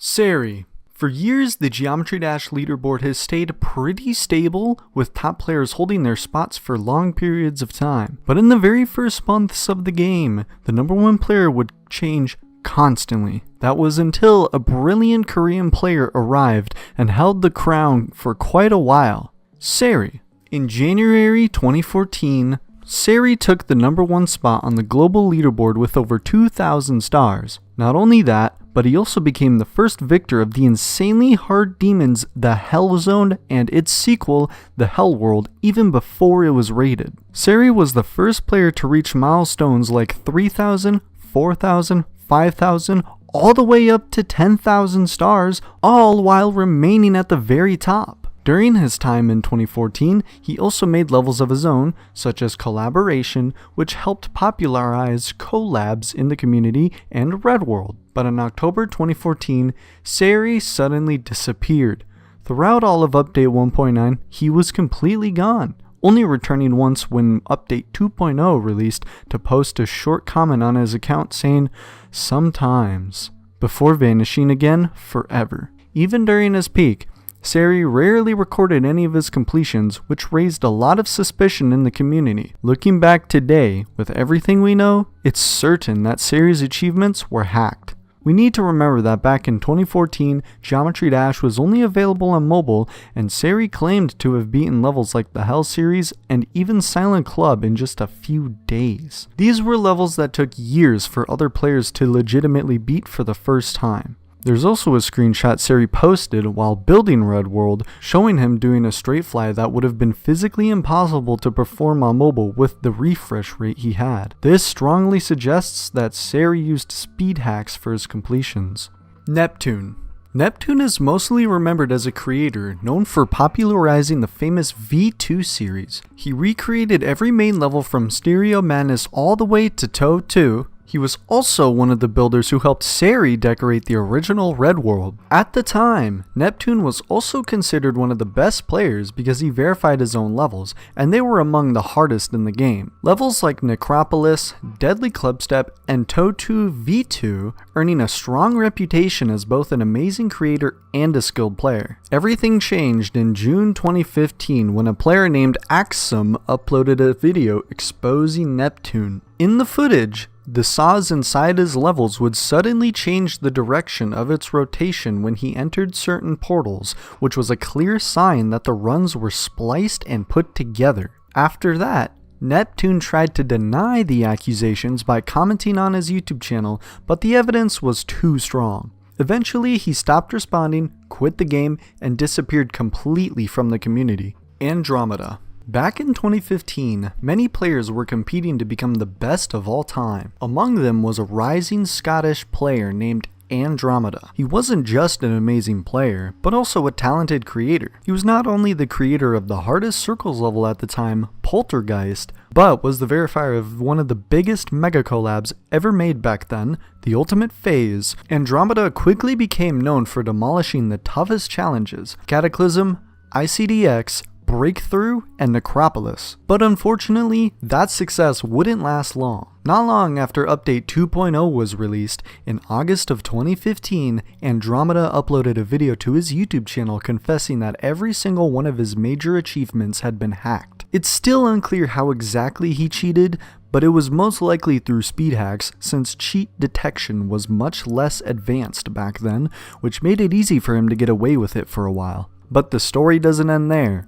Sari. For years, the Geometry Dash leaderboard has stayed pretty stable, with top players holding their spots for long periods of time. But in the very first months of the game, the number one player would change constantly. That was until a brilliant Korean player arrived and held the crown for quite a while. Sari. In January 2014, Sari took the number one spot on the global leaderboard with over 2,000 stars. Not only that, but he also became the first victor of the insanely hard demons The Hell Zone and its sequel, The Hell World, even before it was rated. Sari was the first player to reach milestones like 3,000, 4,000, 5,000, all the way up to 10,000 stars, all while remaining at the very top. During his time in 2014, he also made levels of his own, such as Collaboration, which helped popularize collabs in the community, and Red World. But in October 2014, Sari suddenly disappeared. Throughout all of Update 1.9, he was completely gone, only returning once when Update 2.0 released to post a short comment on his account saying, "Sometimes," before vanishing again forever. Even during his peak, Sari rarely recorded any of his completions, which raised a lot of suspicion in the community. Looking back today, with everything we know, it's certain that Sari's achievements were hacked. We need to remember that back in 2014, Geometry Dash was only available on mobile, and Sari claimed to have beaten levels like the Hell series and even Silent Club in just a few days. These were levels that took years for other players to legitimately beat for the first time. There's also a screenshot Sari posted while building Red World, showing him doing a straight fly that would have been physically impossible to perform on mobile with the refresh rate he had. This strongly suggests that Sari used speed hacks for his completions. Neptune. Neptune is mostly remembered as a creator known for popularizing the famous V2 series. He recreated every main level from Stereo Madness all the way to Toe 2. He was also one of the builders who helped Sari decorate the original Red World. At the time, Neptune was also considered one of the best players because he verified his own levels, and they were among the hardest in the game. Levels like Necropolis, Deadly Clubstep, and Toe 2 V2 earning a strong reputation as both an amazing creator and a skilled player. Everything changed in June 2015 when a player named Axum uploaded a video exposing Neptune. In the footage, the saws inside his levels would suddenly change the direction of its rotation when he entered certain portals, which was a clear sign that the runs were spliced and put together. After that, Neptune tried to deny the accusations by commenting on his YouTube channel, but the evidence was too strong. Eventually, he stopped responding, quit the game, and disappeared completely from the community. Andromeda. Back in 2015, many players were competing to become the best of all time. Among them was a rising Scottish player named Andromeda. He wasn't just an amazing player, but also a talented creator. He was not only the creator of the hardest circles level at the time, Poltergeist, but was the verifier of one of the biggest mega collabs ever made back then, The Ultimate Phase. Andromeda quickly became known for demolishing the toughest challenges: Cataclysm, ICDX, Breakthrough, and Necropolis. But unfortunately, that success wouldn't last long. Not long after Update 2.0 was released, in August of 2015, Andromeda uploaded a video to his YouTube channel confessing that every single one of his major achievements had been hacked. It's still unclear how exactly he cheated, but it was most likely through speed hacks, since cheat detection was much less advanced back then, which made it easy for him to get away with it for a while. But the story doesn't end there.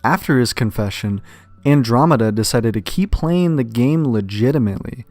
After his confession, Andromeda decided to keep playing the game legitimately.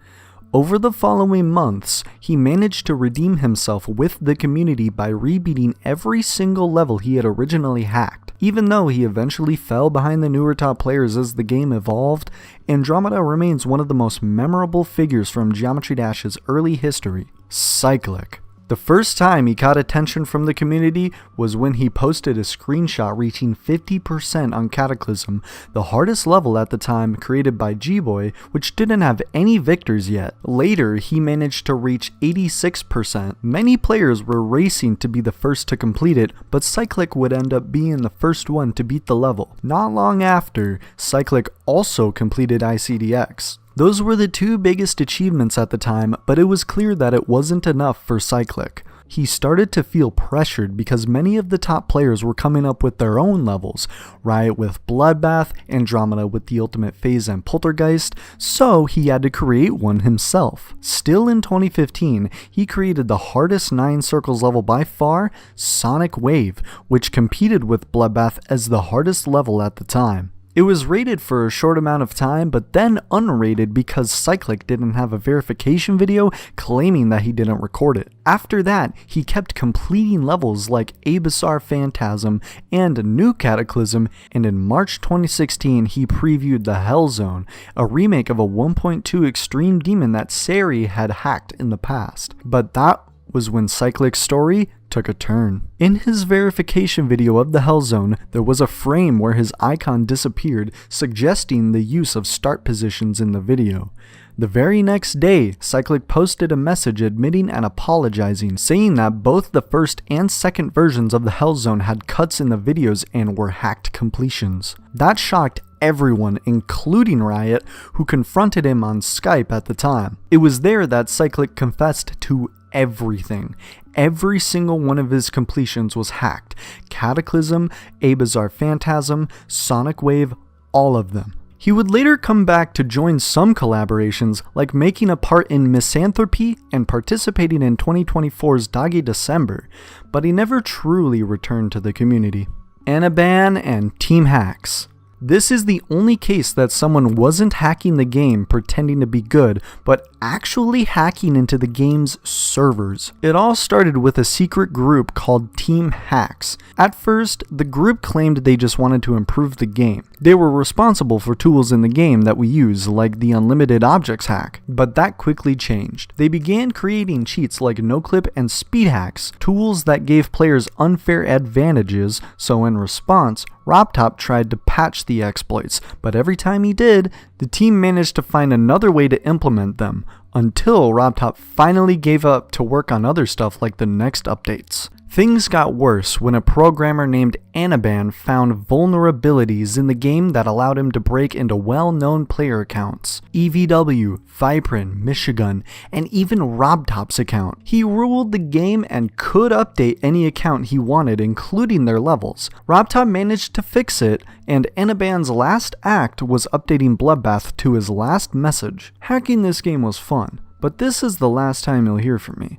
Over the following months, he managed to redeem himself with the community by rebeating every single level he had originally hacked. Even though he eventually fell behind the newer top players as the game evolved, Andromeda remains one of the most memorable figures from Geometry Dash's early history. Cyclic. The first time he caught attention from the community was when he posted a screenshot reaching 50% on Cataclysm, the hardest level at the time created by G-Boy, which didn't have any victors yet. Later, he managed to reach 86%. Many players were racing to be the first to complete it, but Cyclic would end up being the first one to beat the level. Not long after, Cyclic also completed ICDX. Those were the two biggest achievements at the time, but it was clear that it wasn't enough for Cyclic. He started to feel pressured because many of the top players were coming up with their own levels, Riot with Bloodbath, Andromeda with the Ultimate Phase and Poltergeist, so he had to create one himself. Still in 2015, he created the hardest 9 circles level by far, Sonic Wave, which competed with Bloodbath as the hardest level at the time. It was rated for a short amount of time, but then unrated because Cyclic didn't have a verification video claiming that he didn't record it. After that, he kept completing levels like Abyssar Phantasm and New Cataclysm, and in March 2016 he previewed the Hell Zone, a remake of a 1.2 Extreme Demon that Sari had hacked in the past. But that was when Cyclic's story took a turn. In his verification video of the Hell Zone, there was a frame where his icon disappeared, suggesting the use of start positions in the video. The very next day, Cyclic posted a message admitting and apologizing, saying that both the first and second versions of the Hell Zone had cuts in the videos and were hacked completions. That shocked everyone, including Riot, who confronted him on Skype at the time. It was there that Cyclic confessed to everything. Every single one of his completions was hacked. Cataclysm, Abyssar Phantasm, Sonic Wave, all of them. He would later come back to join some collaborations, like making a part in Misanthropy and participating in 2024's Doggy December, but he never truly returned to the community. Anaban and Team Hacks. This is the only case that someone wasn't hacking the game pretending to be good, but actually hacking into the game's servers. It all started with a secret group called Team Hacks. At first, the group claimed they just wanted to improve the game. They were responsible for tools in the game that we use, like the Unlimited Objects hack, but that quickly changed. They began creating cheats like NoClip and Speed Hacks, tools that gave players unfair advantages, so in response, RobTop tried to patch the exploits, but every time he did, the team managed to find another way to implement them, until RobTop finally gave up to work on other stuff like the next updates. Things got worse when a programmer named Anaban found vulnerabilities in the game that allowed him to break into well-known player accounts. EVW, Viprin, Michigan, and even RobTop's account. He ruled the game and could update any account he wanted, including their levels. RobTop managed to fix it, and Anaban's last act was updating Bloodbath to his last message. Hacking this game was fun, but this is the last time you'll hear from me.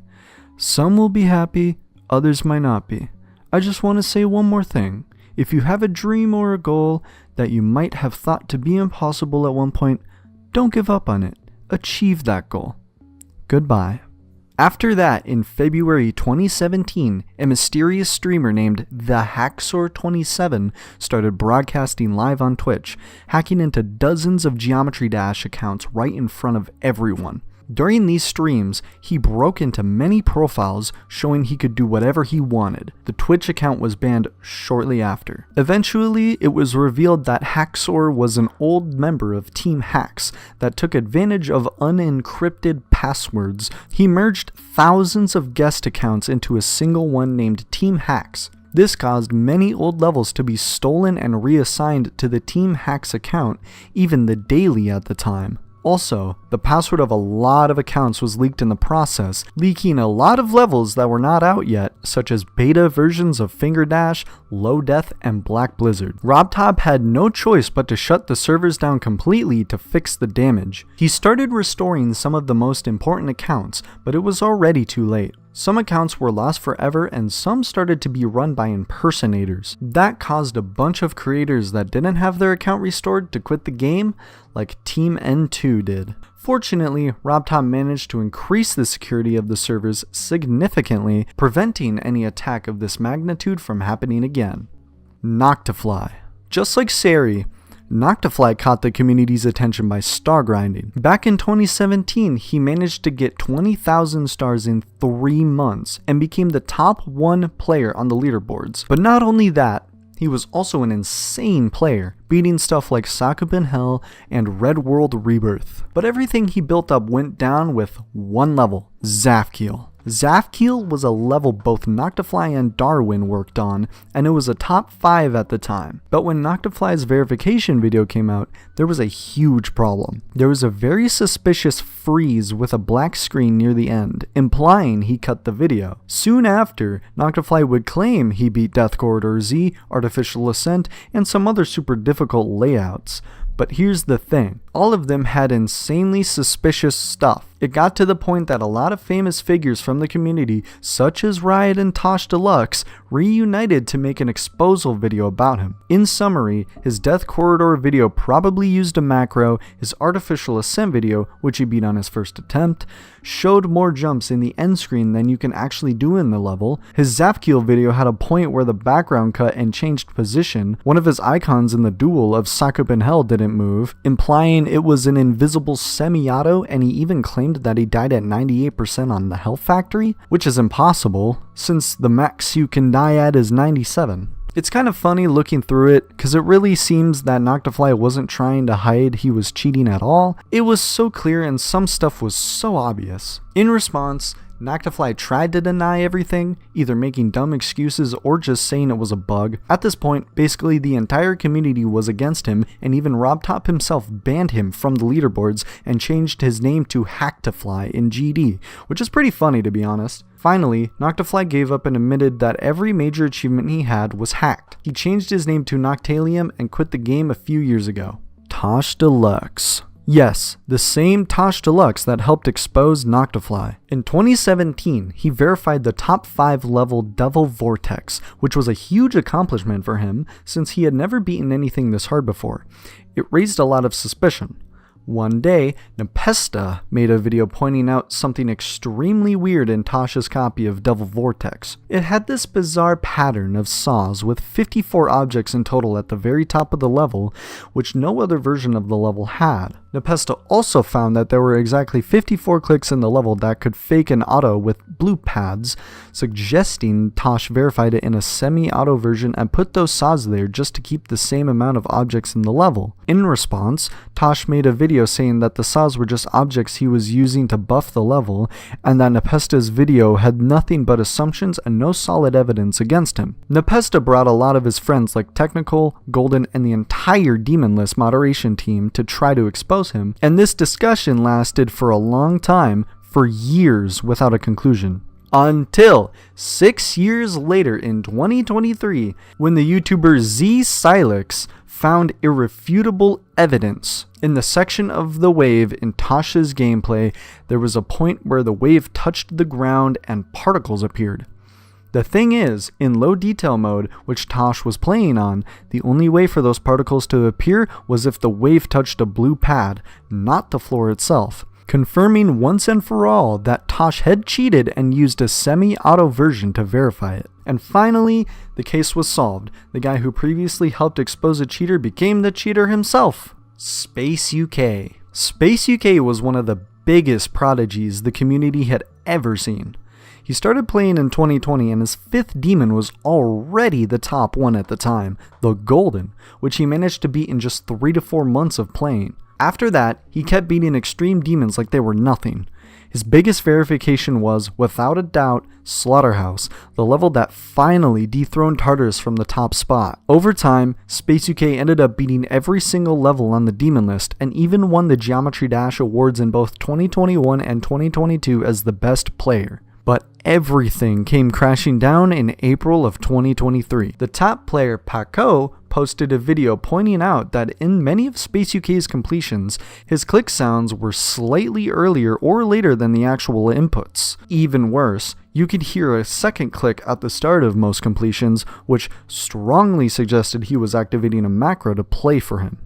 Some will be happy, others might not be. I just want to say one more thing. If you have a dream or a goal that you might have thought to be impossible at one point, don't give up on it. Achieve that goal. Goodbye. After that, in February 2017, a mysterious streamer named TheHacksaw27 started broadcasting live on Twitch, hacking into dozens of Geometry Dash accounts right in front of everyone. During these streams, he broke into many profiles showing he could do whatever he wanted. The Twitch account was banned shortly after. Eventually, it was revealed that Hacksaw was an old member of Team Hacks that took advantage of unencrypted passwords. He merged thousands of guest accounts into a single one named Team Hacks. This caused many old levels to be stolen and reassigned to the Team Hacks account, even the daily at the time. Also, the password of a lot of accounts was leaked in the process, leaking a lot of levels that were not out yet, such as beta versions of Finger Dash, Low Death, and Black Blizzard. RobTop had no choice but to shut the servers down completely to fix the damage. He started restoring some of the most important accounts, but it was already too late. Some accounts were lost forever and some started to be run by impersonators. That caused a bunch of creators that didn't have their account restored to quit the game, like Team N2 did. Fortunately, RobTop managed to increase the security of the servers significantly, preventing any attack of this magnitude from happening again. Noctifly. Just like Sari, Noctifly caught the community's attention by star grinding. Back in 2017, he managed to get 20,000 stars in 3 months and became the top 1 player on the leaderboards. But not only that, he was also an insane player, beating stuff like Sakubin Hell and Red World Rebirth. But everything he built up went down with one level, Zafkiel. Zafkiel was a level both Noctifly and Darwin worked on, and it was a top 5 at the time. But when Noctifly's verification video came out, there was a huge problem. There was a very suspicious freeze with a black screen near the end, implying he cut the video. Soon after, Noctifly would claim he beat Death Corridor Z, Artificial Ascent, and some other super difficult layouts. But here's the thing, all of them had insanely suspicious stuff. It got to the point that a lot of famous figures from the community, such as Riot and Tosh Deluxe, reunited to make an exposal video about him. In summary, his Death Corridor video probably used a macro, his Artificial Ascent video, which he beat on his first attempt, showed more jumps in the end screen than you can actually do in the level. His Zafkiel video had a point where the background cut and changed position. One of his icons in the duel of Sakup in Hell didn't move, implying it was an invisible semi-auto, and he even claimed that he died at 98% on the Health Factory, which is impossible, since the max you can die at is 97. It's kind of funny looking through it, because it really seems that Noctifly wasn't trying to hide he was cheating at all. It was so clear and some stuff was so obvious. In response, Noctifly tried to deny everything, either making dumb excuses or just saying it was a bug. At this point, basically the entire community was against him, and even RobTop himself banned him from the leaderboards and changed his name to Hacktifly in GD, which is pretty funny to be honest. Finally, Noctifly gave up and admitted that every major achievement he had was hacked. He changed his name to Noctalium and quit the game a few years ago. Tosh Deluxe. Yes, the same Tosh Deluxe that helped expose Noctifly. In 2017, he verified the top 5 level Devil Vortex, which was a huge accomplishment for him since he had never beaten anything this hard before. It raised a lot of suspicion. One day, Nepesta made a video pointing out something extremely weird in Tosh's copy of Devil Vortex. It had this bizarre pattern of saws with 54 objects in total at the very top of the level, which no other version of the level had. Nepesta also found that there were exactly 54 clicks in the level that could fake an auto with blue pads, suggesting Tosh verified it in a semi-auto version and put those saws there just to keep the same amount of objects in the level. In response, Tosh made a video saying that the saws were just objects he was using to buff the level, and that Nepesta's video had nothing but assumptions and no solid evidence against him. Nepesta brought a lot of his friends like Technical, Golden, and the entire Demon List moderation team to try to expose him, and this discussion lasted for a long time, for years without a conclusion. Until 6 years later in 2023, when the YouTuber Z Silex found irrefutable evidence. In the section of the wave in Tosh's gameplay, there was a point where the wave touched the ground and particles appeared. The thing is, in low detail mode, which Tosh was playing on, the only way for those particles to appear was if the wave touched a blue pad, not the floor itself, confirming once and for all that Tosh had cheated and used a semi-auto version to verify it. And finally, the case was solved. The guy who previously helped expose a cheater became the cheater himself. Space UK. Space UK was one of the biggest prodigies the community had ever seen. He started playing in 2020 and his 5th demon was already the top one at the time, the Golden, which he managed to beat in just 3 to 4 months of playing. After that, he kept beating extreme demons like they were nothing. His biggest verification was, without a doubt, Slaughterhouse, the level that finally dethroned Tartarus from the top spot. Over time, Space UK ended up beating every single level on the demon list and even won the Geometry Dash awards in both 2021 and 2022 as the best player. But everything came crashing down in April of 2023. The top player, Paco, posted a video pointing out that in many of Space UK's completions, his click sounds were slightly earlier or later than the actual inputs. Even worse, you could hear a second click at the start of most completions, which strongly suggested he was activating a macro to play for him.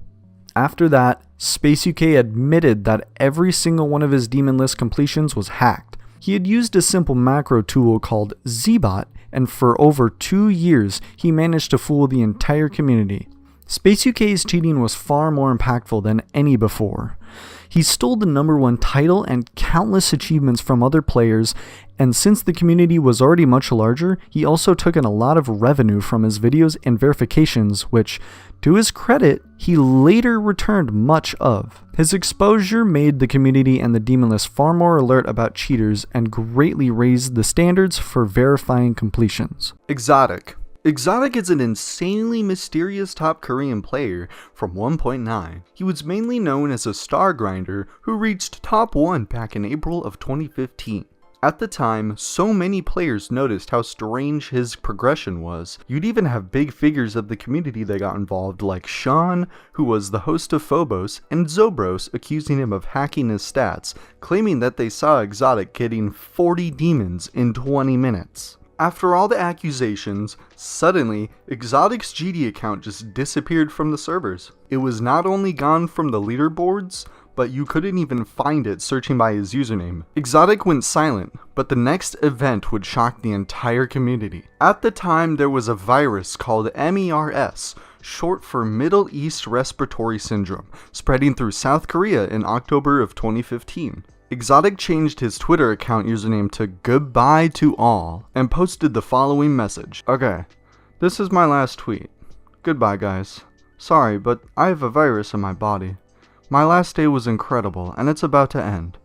After that, Space UK admitted that every single one of his Demon List completions was hacked. He had used a simple macro tool called Zbot, and for over 2 years, he managed to fool the entire community. Space UK's cheating was far more impactful than any before. He stole the #1 title and countless achievements from other players, And since the community was already much larger, he also took in a lot of revenue from his videos and verifications, which, to his credit, he later returned much of. His exposure made the community and the demon list far more alert about cheaters and greatly raised the standards for verifying completions. Exotic. Exotic is an insanely mysterious top Korean player from 1.9. He was mainly known as a star grinder who reached top 1 back in April of 2015. At the time, so many players noticed how strange his progression was. You'd even have big figures of the community that got involved, like Sean, who was the host of Phobos, and Zobros accusing him of hacking his stats, claiming that they saw Exotic getting 40 demons in 20 minutes. After all the accusations, suddenly, Exotic's GD account just disappeared from the servers. It was not only gone from the leaderboards, but you couldn't even find it searching by his username. Exotic went silent, but the next event would shock the entire community. At the time, there was a virus called MERS, short for Middle East Respiratory Syndrome, spreading through South Korea in October of 2015. Exotic changed his Twitter account username to goodbye to all and posted the following message. Okay, this is my last tweet. Goodbye guys. Sorry, but I have a virus in my body. My last day was incredible and it's about to end.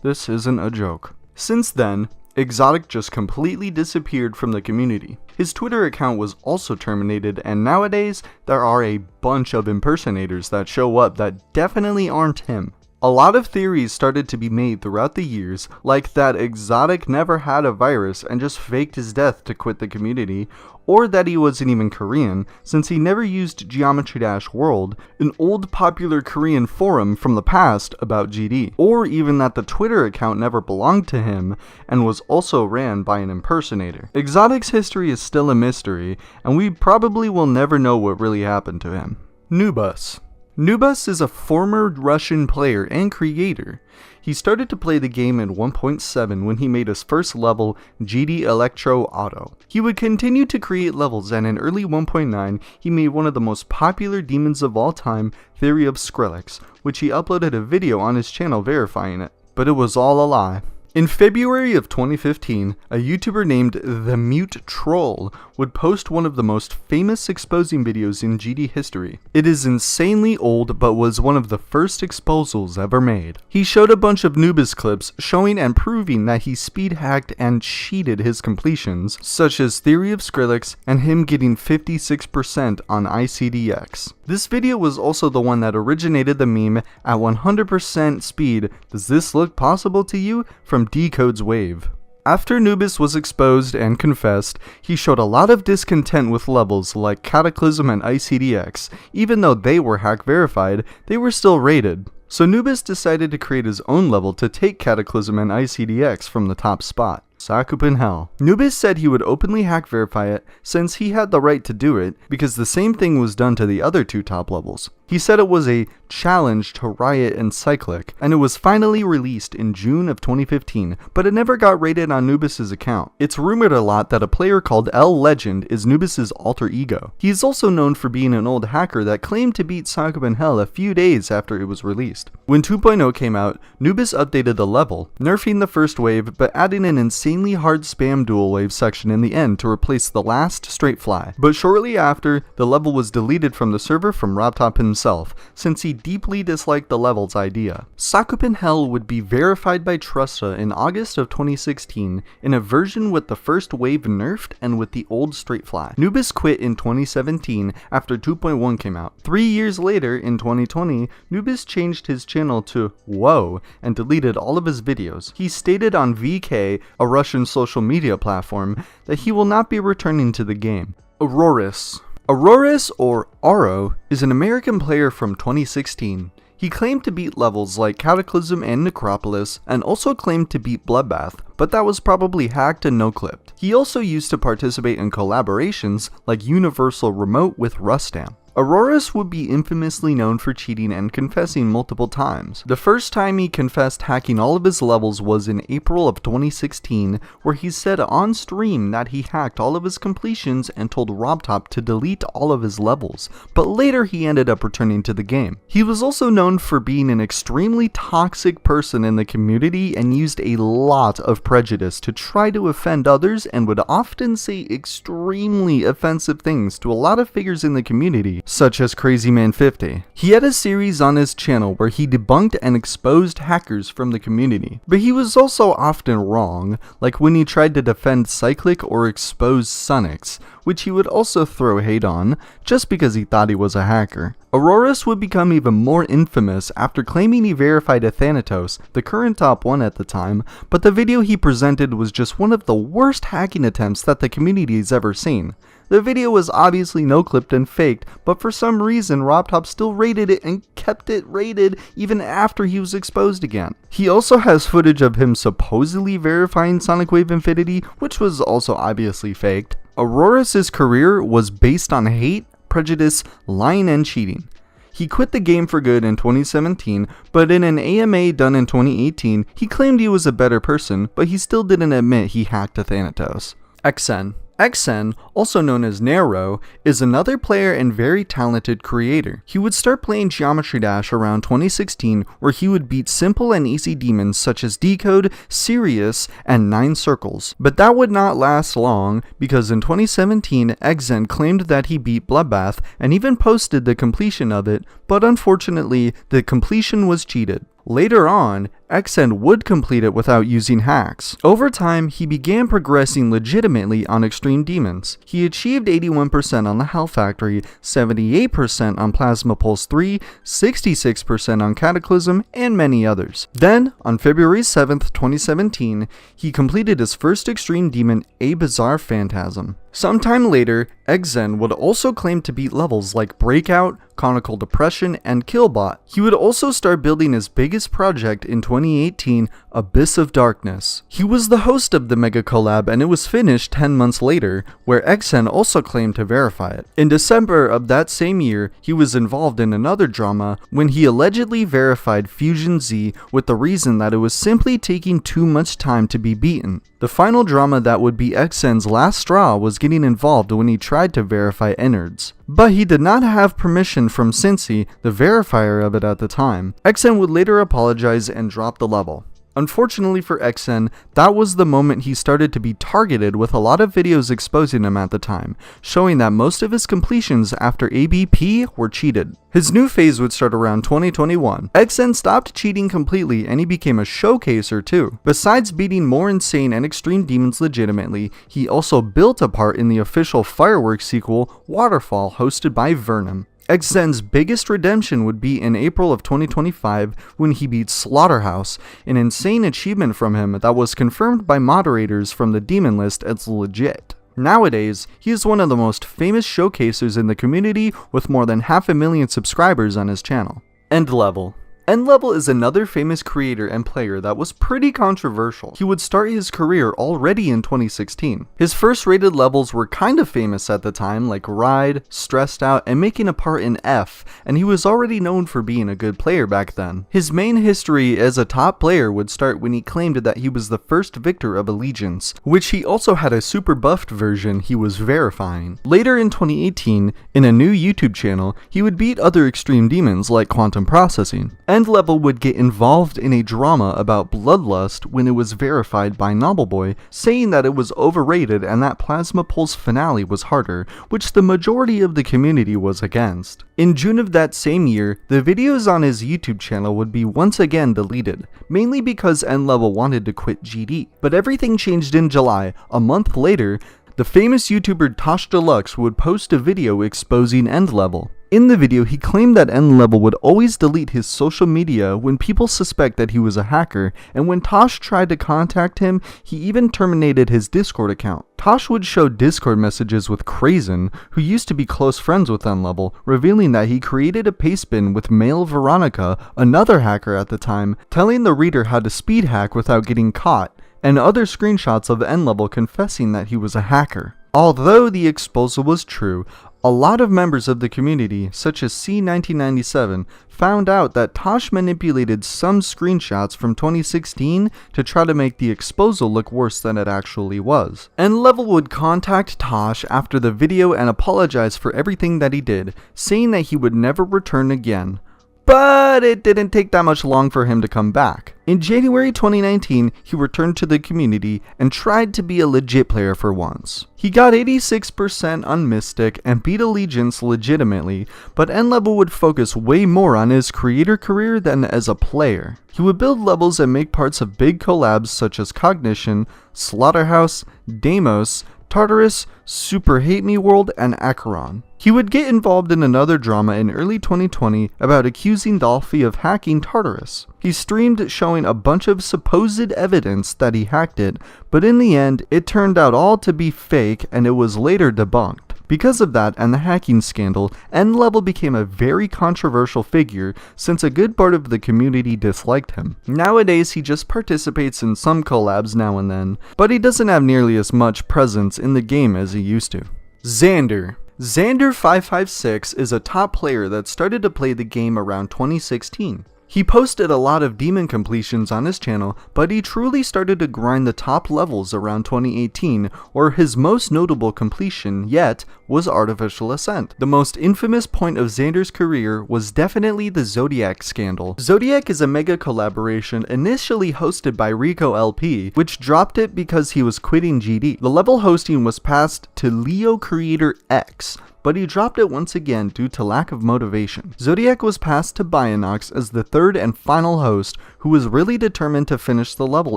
This isn't a joke. Since then, Exotic just completely disappeared from the community. His Twitter account was also terminated, and nowadays there are a bunch of impersonators that show up that definitely aren't him. A lot of theories started to be made throughout the years, like that Exotic never had a virus and just faked his death to quit the community, or that he wasn't even Korean, since he never used Geometry Dash World, an old popular Korean forum from the past about GD, or even that the Twitter account never belonged to him and was also ran by an impersonator. Exotic's history is still a mystery, and we probably will never know what really happened to him. Nubus. Nubus is a former Russian player and creator. He started to play the game in 1.7 when he made his first level, GD Electro Auto. He would continue to create levels, and in early 1.9 he made one of the most popular demons of all time, Theory of Skrillex, which he uploaded a video on his channel verifying it. But it was all a lie. In February of 2015, a YouTuber named the miltlul would post one of the most famous exposing videos in GD history. It is insanely old, but was one of the first exposals ever made. He showed a bunch of Nubis clips showing and proving that he speed hacked and cheated his completions, such as Theory of Skrillex and him getting 56% on ICDX. This video was also the one that originated the meme at 100% speed, does this look possible to you? From Decode's Wave. After Nubis was exposed and confessed, he showed a lot of discontent with levels like Cataclysm and ICDX. Even though they were hack verified, they were still rated. So Nubis decided to create his own level to take Cataclysm and ICDX from the top spot. Sakupin Hell. Nubis said he would openly hack verify it since he had the right to do it because the same thing was done to the other two top levels. He said it was a challenge to Riot and Cyclic, and it was finally released in June of 2015, but it never got rated on Nubis' account. It's rumored a lot that a player called L Legend is Nubis' alter ego. He is also known for being an old hacker that claimed to beat Sakupin Hell a few days after it was released. When 2.0 came out, Nubis updated the level, nerfing the first wave but adding an insanely hard spam dual wave section in the end to replace the last straight fly. But shortly after, the level was deleted from the server from RobTop himself, since he deeply disliked the level's idea. Sakupin Hell would be verified by Trusta in August of 2016 in a version with the first wave nerfed and with the old straight fly. Nubis quit in 2017 after 2.1 came out. 3 years later, in 2020, Nubis changed his channel to Whoa and deleted all of his videos. He stated on VK, a Russian social media platform, that he will not be returning to the game. Auroris. Auroris, or Aro, is an American player from 2016. He claimed to beat levels like Cataclysm and Necropolis, and also claimed to beat Bloodbath, but that was probably hacked and no-clipped. He also used to participate in collaborations like Universal Remote with Rustam. Auroris would be infamously known for cheating and confessing multiple times. The first time he confessed hacking all of his levels was in April of 2016, where he said on stream that he hacked all of his completions and told RobTop to delete all of his levels, but later he ended up returning to the game. He was also known for being an extremely toxic person in the community and used a lot of of prejudice to try to offend others and would often say extremely offensive things to a lot of figures in the community, such as CrazyMan50. He had a series on his channel where he debunked and exposed hackers from the community, but he was also often wrong, like when he tried to defend Cyclic or expose Sunix, which he would also throw hate on, just because he thought he was a hacker. Aurorus would become even more infamous after claiming he verified a Thanatos, the current top 1 at the time, but the video he presented was just one of the worst hacking attempts that the community has ever seen. The video was obviously no-clipped and faked, but for some reason RobTop still rated it and kept it rated even after he was exposed again. He also has footage of him supposedly verifying Sonic Wave Infinity, which was also obviously faked. Aurorus' career was based on hate, prejudice, lying, and cheating. He quit the game for good in 2017, but in an AMA done in 2018, he claimed he was a better person, but he still didn't admit he hacked a Thanatos. XN. XN, also known as Nero, is another player and very talented creator. He would start playing Geometry Dash around 2016, where he would beat simple and easy demons such as Decode, Sirius, and 9 Circles. But that would not last long, because in 2017, XN claimed that he beat Bloodbath and even posted the completion of it, but unfortunately, the completion was cheated. Later on, XN would complete it without using hacks. Over time, he began progressing legitimately on Extreme Demons. He achieved 81% on the Hell Factory, 78% on Plasma Pulse 3, 66% on Cataclysm, and many others. Then, on February 7th, 2017, he completed his first Extreme Demon, A Bizarre Phantasm. Sometime later, XN would also claim to beat levels like Breakout, Conical Depression, and Killbot. He would also start building his biggest project in 2018, Abyss of Darkness. He was the host of the Mega Collab and it was finished 10 months later, where XN also claimed to verify it. In December of that same year, he was involved in another drama when he allegedly verified Fusion Z with the reason that it was simply taking too much time to be beaten. The final drama that would be XN's last straw was getting involved when he tried to verify innards. But he did not have permission from Cincy, the verifier of it at the time. XN would later apologize and drop the level. Unfortunately for XN, that was the moment he started to be targeted with a lot of videos exposing him at the time, showing that most of his completions after ABP were cheated. His new phase would start around 2021. XN stopped cheating completely and he became a showcaser too. Besides beating more insane and extreme demons legitimately, he also built a part in the official Fireworks sequel, Waterfall, hosted by Venom. XN's biggest redemption would be in April of 2025 when he beat Slaughterhouse, an insane achievement from him that was confirmed by moderators from the demon list as legit. Nowadays, he is one of the most famous showcasers in the community with more than 500,000 subscribers on his channel. End Level. End Level is another famous creator and player that was pretty controversial. He would start his career already in 2016. His first rated levels were kind of famous at the time, like Ride, Stressed Out, and making a part in F, and he was already known for being a good player back then. His main history as a top player would start when he claimed that he was the first victor of Allegiance, which he also had a super buffed version he was verifying. Later in 2018, in a new YouTube channel, he would beat other extreme demons like Quantum Processing. End Level would get involved in a drama about bloodlust when it was verified by Nobbleboy, saying that it was overrated and that Plasma Pulse finale was harder, which the majority of the community was against. In June of that same year, the videos on his YouTube channel would be once again deleted, mainly because End Level wanted to quit GD. But everything changed in July. A month later, the famous YouTuber Tosh Deluxe would post a video exposing End Level. In the video, he claimed that End Level would always delete his social media when people suspect that he was a hacker, and when Tosh tried to contact him, he even terminated his Discord account. Tosh would show Discord messages with Krazen, who used to be close friends with End Level, revealing that he created a pastebin with male Veronica, another hacker at the time, telling the reader how to speed hack without getting caught, and other screenshots of End Level confessing that he was a hacker. Although the exposal was true, a lot of members of the community, such as C1997, found out that Tosh manipulated some screenshots from 2016 to try to make the exposal look worse than it actually was. End Level would contact Tosh after the video and apologize for everything that he did, saying that he would never return again. but it didn't take that much long for him to come back. In January 2019, he returned to the community and tried to be a legit player for once. He got 86% on Mystic and beat Allegiance legitimately, but N-Level would focus way more on his creator career than as a player. He would build levels and make parts of big collabs such as Cognition, Slaughterhouse, Deimos, Tartarus, Super Hate Me World, and Acheron. He would get involved in another drama in early 2020 about accusing Dolphy of hacking Tartarus. He streamed showing a bunch of supposed evidence that he hacked it, but in the end, it turned out all to be fake and it was later debunked. Because of that and the hacking scandal, N-Level became a very controversial figure since a good part of the community disliked him. Nowadays, he just participates in some collabs now and then, but he doesn't have nearly as much presence in the game as he used to. Xander. Xander556 is a top player that started to play the game around 2016. He posted a lot of demon completions on his channel, but he truly started to grind the top levels around 2018, or his most notable completion yet was Artificial Ascent. The most infamous point of Xander's career was definitely the Zodiac scandal. Zodiac is a mega collaboration initially hosted by Rico LP, which dropped it because he was quitting GD. The level hosting was passed to Leo Creator X, but he dropped it once again due to lack of motivation. Zodiac was passed to Bionox as the third and final host, who was really determined to finish the level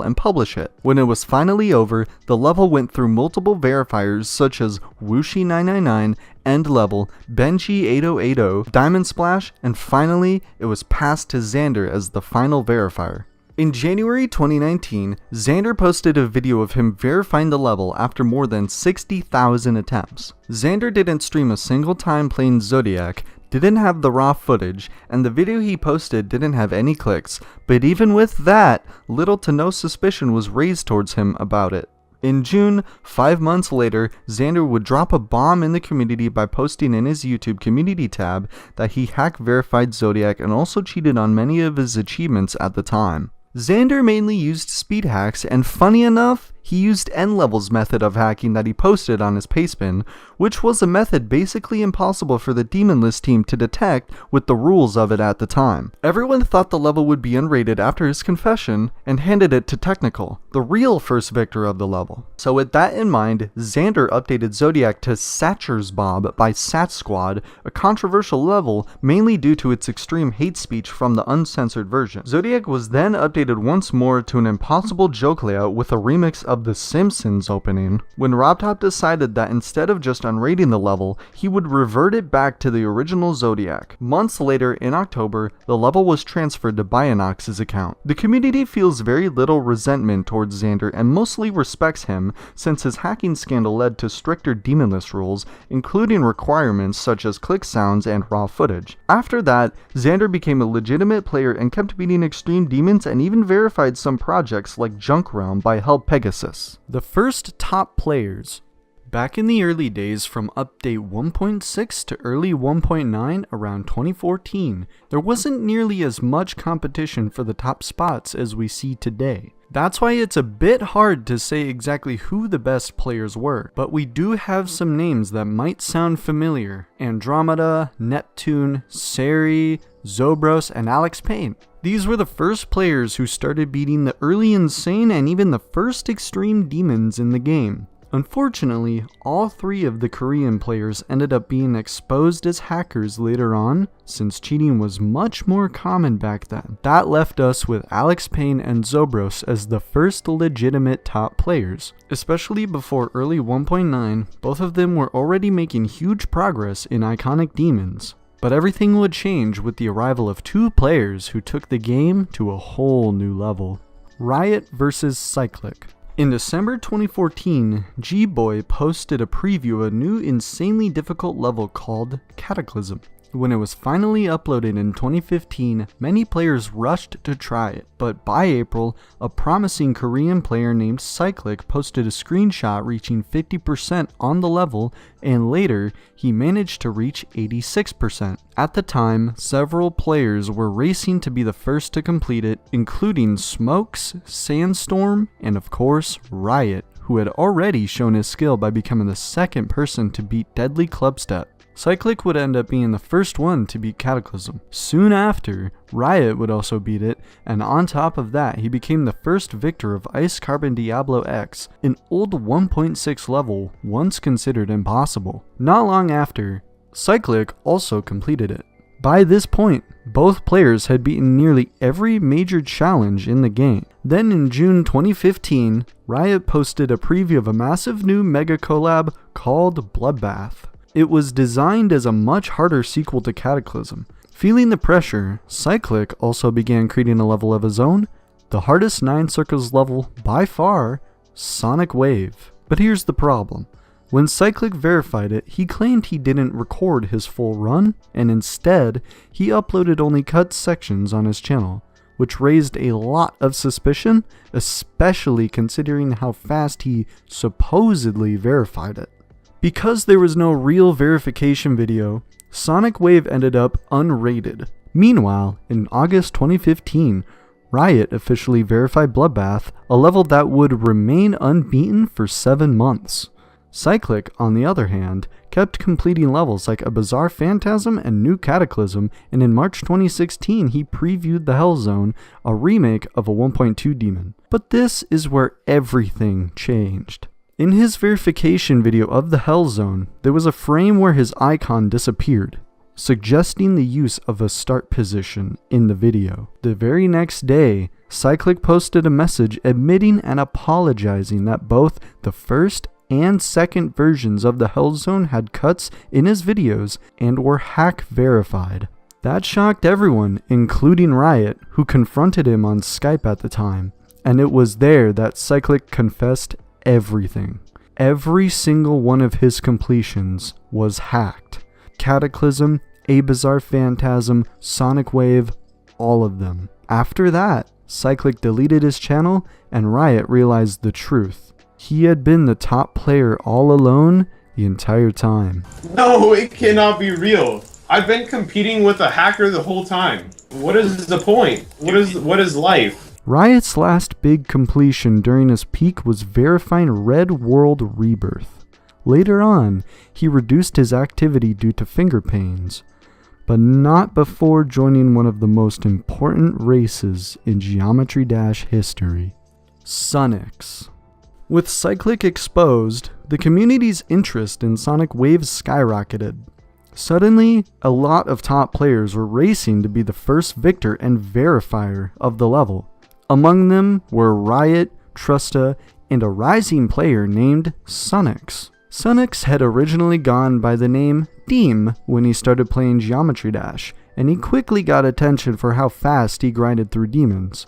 and publish it. When it was finally over, the level went through multiple verifiers such as Wooshi999, End Level, Benji8080, Diamond Splash, and finally, it was passed to Xander as the final verifier. In January 2019, Xander posted a video of him verifying the level after more than 60,000 attempts. Xander didn't stream a single time playing Zodiac, didn't have the raw footage, and the video he posted didn't have any clicks, but even with that, little to no suspicion was raised towards him about it. In June, 5 months later, Xander would drop a bomb in the community by posting in his YouTube community tab that he hack-verified Zodiac and also cheated on many of his achievements at the time. Xander mainly used speed hacks, and funny enough, he used N-Level's method of hacking that he posted on his pastebin, which was a method basically impossible for the Demon List team to detect with the rules of it at the time. Everyone thought the level would be unrated after his confession and handed it to Technical, the real first victor of the level. So with that in mind, Xander updated Zodiac to Satcher's Bob by Sat Squad, a controversial level mainly due to its extreme hate speech from the uncensored version. Zodiac was then updated once more to an impossible joke layout with a remix of The Simpsons opening, when RobTop decided that instead of just unrating the level, he would revert it back to the original Zodiac. Months later, in October, the level was transferred to Bionox's account. The community feels very little resentment towards Xander and mostly respects him since his hacking scandal led to stricter Demon List rules, including requirements such as click sounds and raw footage. After that, Xander became a legitimate player and kept beating extreme demons and even verified some projects like Junk Realm by Hell Pegasus. The first top players. Back in the early days from update 1.6 to early 1.9 around 2014, there wasn't nearly as much competition for the top spots as we see today. That's why it's a bit hard to say exactly who the best players were, but we do have some names that might sound familiar: Andromeda, Neptune, Sari, Zobros, and Alex Payne. These were the first players who started beating the early Insane and even the first extreme demons in the game. Unfortunately, all three of the Korean players ended up being exposed as hackers later on, since cheating was much more common back then. That left us with Alex Payne and Zobros as the first legitimate top players. Especially before early 1.9, both of them were already making huge progress in iconic demons. But everything would change with the arrival of two players who took the game to a whole new level. Riot vs Cyclic. In December 2014, G-Boy posted a preview of a new insanely difficult level called Cataclysm. When it was finally uploaded in 2015, many players rushed to try it, but by April, a promising Korean player named Cyclic posted a screenshot reaching 50% on the level, and later, he managed to reach 86%. At the time, several players were racing to be the first to complete it, including Smokes, Sandstorm, and of course, Riot, who had already shown his skill by becoming the second person to beat Deadly Clubstep. Cyclic would end up being the first one to beat Cataclysm. Soon after, Riot would also beat it, and on top of that, he became the first victor of Ice Carbon Diablo X, an old 1.6 level once considered impossible. Not long after, Cyclic also completed it. By this point, both players had beaten nearly every major challenge in the game. Then in June 2015, Riot posted a preview of a massive new mega collab called Bloodbath. It was designed as a much harder sequel to Cataclysm. Feeling the pressure, Cyclic also began creating a level of his own, the hardest 9 circles level by far, Sonic Wave. But here's the problem. When Cyclic verified it, he claimed he didn't record his full run, and instead, he uploaded only cut sections on his channel, which raised a lot of suspicion, especially considering how fast he supposedly verified it. Because there was no real verification video, Sonic Wave ended up unrated. Meanwhile, in August 2015, Riot officially verified Bloodbath, a level that would remain unbeaten for 7 months. Cyclic, on the other hand, kept completing levels like A Bizarre Phantasm and New Cataclysm, and in March 2016 he previewed the Hell Zone, a remake of a 1.2 demon. But this is where everything changed. In his verification video of the Hell Zone, there was a frame where his icon disappeared, suggesting the use of a start position in the video. The very next day, Cyclic posted a message admitting and apologizing that both the first and second versions of the Hell Zone had cuts in his videos and were hack verified. That shocked everyone, including Riot, who confronted him on Skype at the time, and it was there that Cyclic confessed everything. Every single one of his completions was hacked. Cataclysm, A Bizarre Phantasm, Sonic Wave, all of them. After that, Cyclic deleted his channel and Riot realized the truth. He had been the top player all alone the entire time. No, it cannot be real. I've been competing with a hacker the whole time. What is the point? What is life? Riot's last big completion during his peak was verifying Red World Rebirth. Later on, he reduced his activity due to finger pains, but not before joining one of the most important races in Geometry Dash history, Sunix. With Cyclic exposed, the community's interest in Sonic Wave skyrocketed. Suddenly, a lot of top players were racing to be the first victor and verifier of the level. Among them were Riot, Trusta, and a rising player named Sunix. Sunix had originally gone by the name Deem when he started playing Geometry Dash, and he quickly got attention for how fast he grinded through demons.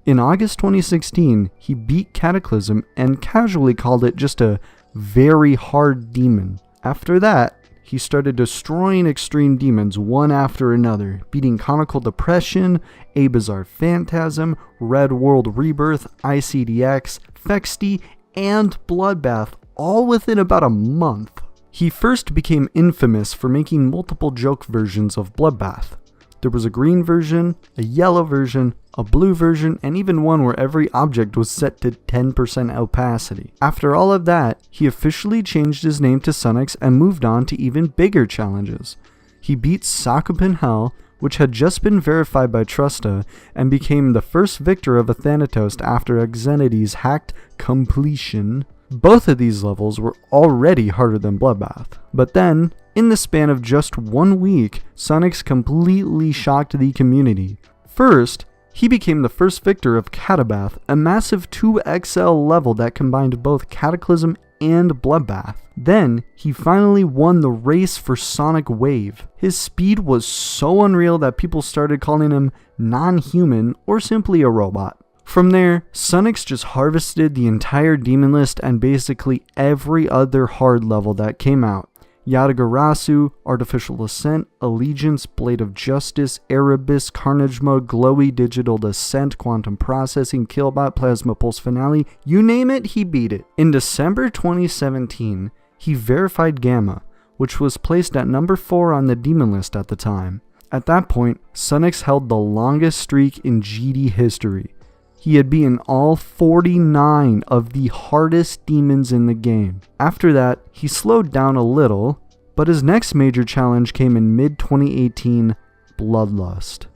In August 2016, he beat Cataclysm and casually called it just a very hard demon. After that, he started destroying extreme demons one after another, beating Conical Depression, A Bizarre Phantasm, Red World Rebirth, ICDX, Fexty, and Bloodbath, all within about a month. He first became infamous for making multiple joke versions of Bloodbath. There was a green version, a yellow version, a blue version, and even one where every object was set to 10% opacity. After all of that, he officially changed his name to Sunix and moved on to even bigger challenges. He beat Sakupin Hell, which had just been verified by Trusta, and became the first victor of a Thanatos after Xenity's hacked completion. Both of these levels were already harder than Bloodbath. But then, in the span of just 1 week, Sunix completely shocked the community. First, he became the first victor of Catabath, a massive 2XL level that combined both Cataclysm and Bloodbath. Then, he finally won the race for Sonic Wave. His speed was so unreal that people started calling him non-human or simply a robot. From there, Sunix just harvested the entire demon list and basically every other hard level that came out. Yatagarasu, Artificial Ascent, Allegiance, Blade of Justice, Erebus, Carnage Mode, Glowy Digital Descent, Quantum Processing, Killbot, Plasma Pulse Finale, you name it, he beat it. In December 2017, he verified Gamma, which was placed at number 4 on the demon list at the time. At that point, Sunix held the longest streak in GD history. He had beaten all 49 of the hardest demons in the game. After that, he slowed down a little, but his next major challenge came in mid-2018, Bloodlust.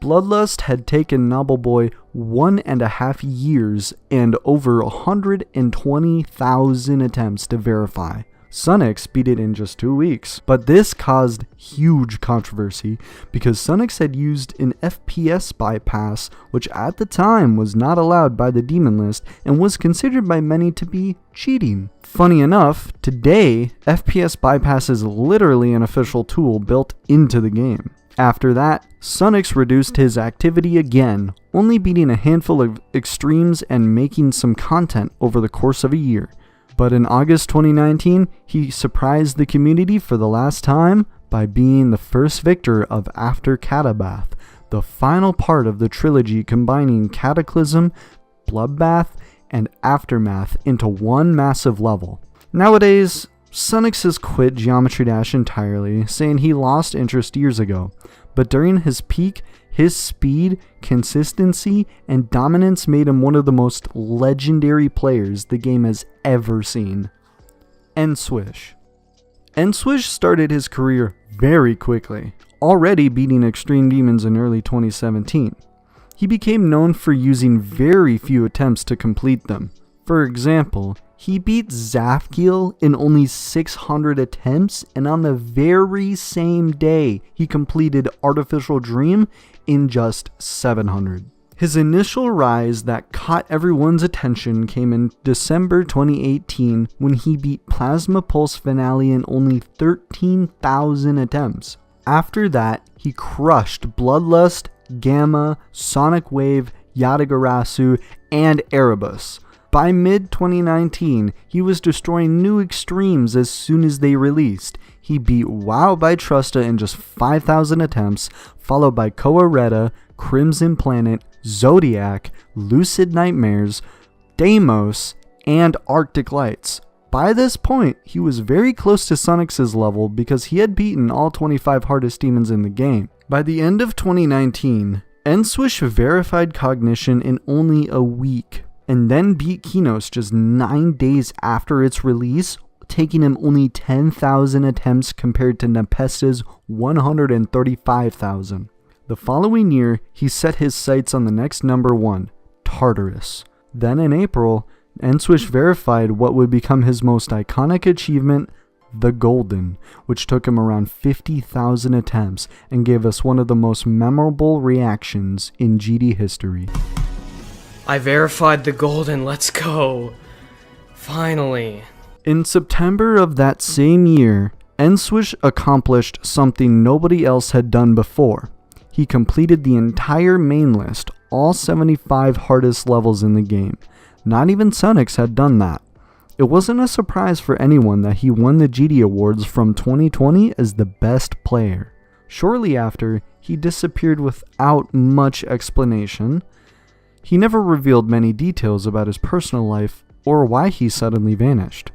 Bloodlust had taken Nobleboy 1.5 years and over 120,000 attempts to verify. Sunix beat it in just 2 weeks, but this caused huge controversy because Sunix had used an FPS bypass, which at the time was not allowed by the demon list and was considered by many to be cheating. Funny enough, today, FPS bypass is literally an official tool built into the game. After that, Sunix reduced his activity again, only beating a handful of extremes and making some content over the course of a year. But in August 2019, he surprised the community for the last time by being the first victor of After Catabath, the final part of the trilogy combining Cataclysm, Bloodbath, and Aftermath into one massive level. Nowadays, Sunix has quit Geometry Dash entirely, saying he lost interest years ago, but during his peak, his speed, consistency, and dominance made him one of the most legendary players the game has ever seen. N-Swish. N-Swish started his career very quickly, already beating Extreme Demons in early 2017. He became known for using very few attempts to complete them. For example, he beat Zafkiel in only 600 attempts, and on the very same day, he completed Artificial Dream in just 700. His initial rise that caught everyone's attention came in December 2018 when he beat Plasma Pulse Finale in only 13,000 attempts. After that, he crushed Bloodlust, Gamma, Sonic Wave, Yatagarasu, and Erebus. By mid-2019, he was destroying new extremes as soon as they released. He beat WoW by Trusta in just 5,000 attempts, followed by Koareta, Crimson Planet, Zodiac, Lucid Nightmares, Deimos, and Arctic Lights. By this point, he was very close to Sunix's level because he had beaten all 25 hardest demons in the game. By the end of 2019, N-Swish verified Cognition in only a week, and then beat Kinos just 9 days after its release, taking him only 10,000 attempts compared to Nepesta's 135,000. The following year, he set his sights on the next number one, Tartarus. Then in April, N-Swish verified what would become his most iconic achievement, the Golden, which took him around 50,000 attempts and gave us one of the most memorable reactions in GD history. I verified the Golden, let's go. Finally. In September of that same year, N-Swish accomplished something nobody else had done before. He completed the entire main list, all 75 hardest levels in the game. Not even Sunix had done that. It wasn't a surprise for anyone that he won the GD Awards from 2020 as the best player. Shortly after, he disappeared without much explanation. He never revealed many details about his personal life or why he suddenly vanished.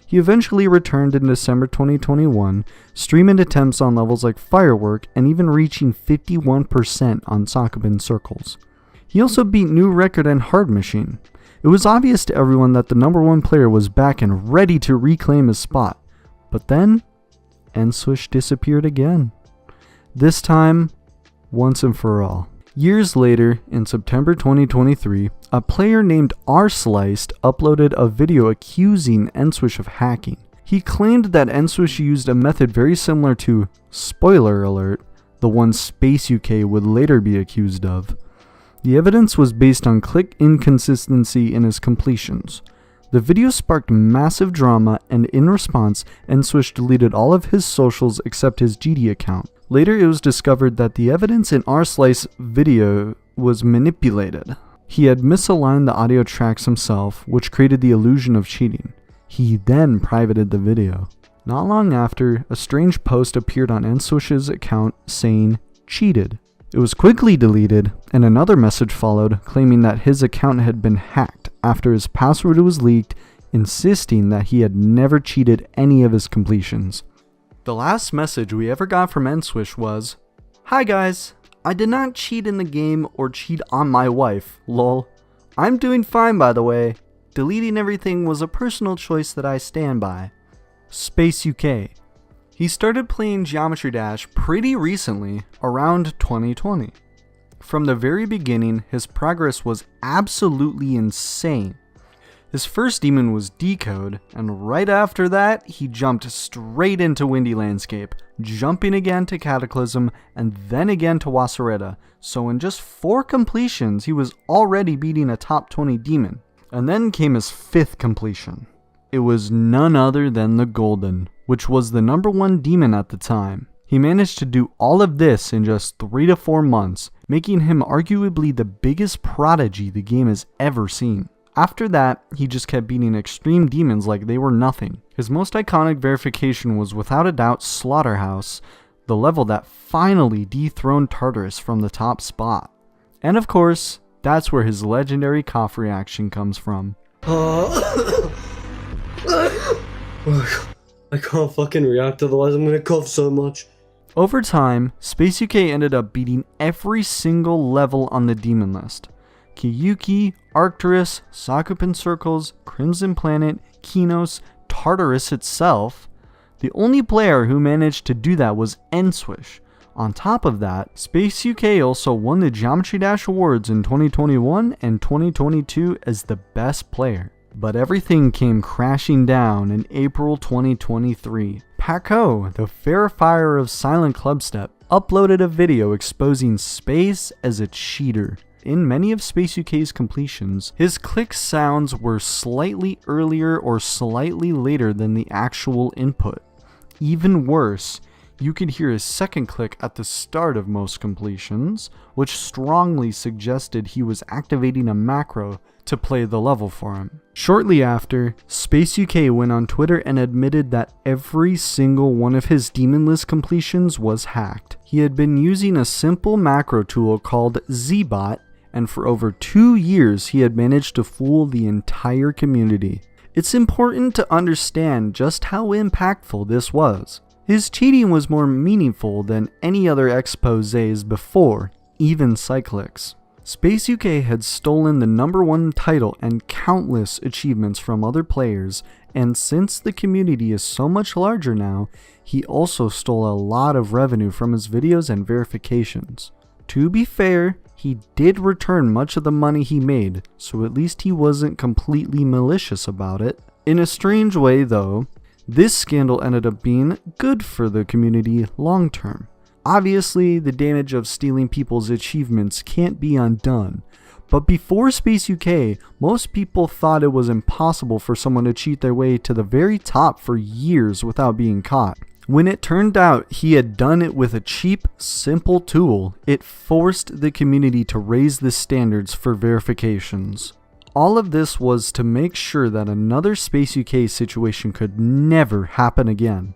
He eventually returned in December 2021, streaming attempts on levels like Firework and even reaching 51% on Sokoban Circles. He also beat new record and Hard Machine. It was obvious to everyone that the number one player was back and ready to reclaim his spot. But then, N-Swish disappeared again. This time, once and for all. Years later, in September 2023, a player named rsliced uploaded a video accusing N-Swish of hacking. He claimed that N-Swish used a method very similar to, spoiler alert, the one Space UK would later be accused of. The evidence was based on click inconsistency in his completions. The video sparked massive drama, and in response, N-Swish deleted all of his socials except his GD account. Later, it was discovered that the evidence in rslice's video was manipulated. He had misaligned the audio tracks himself, which created the illusion of cheating. He then privated the video. Not long after, a strange post appeared on N-Swish's account saying, "cheated." It was quickly deleted, and another message followed claiming that his account had been hacked after his password was leaked, insisting that he had never cheated any of his completions. The last message we ever got from N-Swish was, "Hi guys, I did not cheat in the game or cheat on my wife, lol. I'm doing fine, by the way. Deleting everything was a personal choice that I stand by. Space UK. He started playing Geometry Dash pretty recently, around 2020. From the very beginning, his progress was absolutely insane. His first demon was Decode, and right after that, he jumped straight into Windy Landscape, jumping again to Cataclysm, and then again to Wasareta, so in just 4 completions, he was already beating a top 20 demon. And then came his 5th completion. It was none other than the Golden, which was the number 1 demon at the time. He managed to do all of this in just 3 to 4 months, making him arguably the biggest prodigy the game has ever seen. After that, he just kept beating extreme demons like they were nothing. His most iconic verification was without a doubt Slaughterhouse, the level that finally dethroned Tartarus from the top spot. And of course, that's where his legendary cough reaction comes from. I can't fucking react, otherwise I'm gonna cough so much. Over time, Space UK ended up beating every single level on the demon list. Kiyuki, Arcturus, Sakupan Circles, Crimson Planet, Kinos, Tartarus itself. The only player who managed to do that was Enswish. On top of that, Space UK also won the Geometry Dash Awards in 2021 and 2022 as the best player. But everything came crashing down in April 2023. Paco, the verifier of Silent Clubstep, uploaded a video exposing Space as a cheater. In many of Space UK's completions, his click sounds were slightly earlier or slightly later than the actual input. Even worse, you could hear his second click at the start of most completions, which strongly suggested he was activating a macro to play the level for him. Shortly after, Space UK went on Twitter and admitted that every single one of his Demon List completions was hacked. He had been using a simple macro tool called Zbot, and for over 2 years he had managed to fool the entire community. It's important to understand just how impactful this was. His cheating was more meaningful than any other exposés before, even Cyclix. Space UK had stolen the #1 title and countless achievements from other players, and since the community is so much larger now, he also stole a lot of revenue from his videos and verifications. To be fair, he did return much of the money he made, so at least he wasn't completely malicious about it. In a strange way though, this scandal ended up being good for the community long term. Obviously, the damage of stealing people's achievements can't be undone, but before Space UK, most people thought it was impossible for someone to cheat their way to the very top for years without being caught. When it turned out he had done it with a cheap, simple tool, it forced the community to raise the standards for verifications. All of this was to make sure that another Space UK situation could never happen again.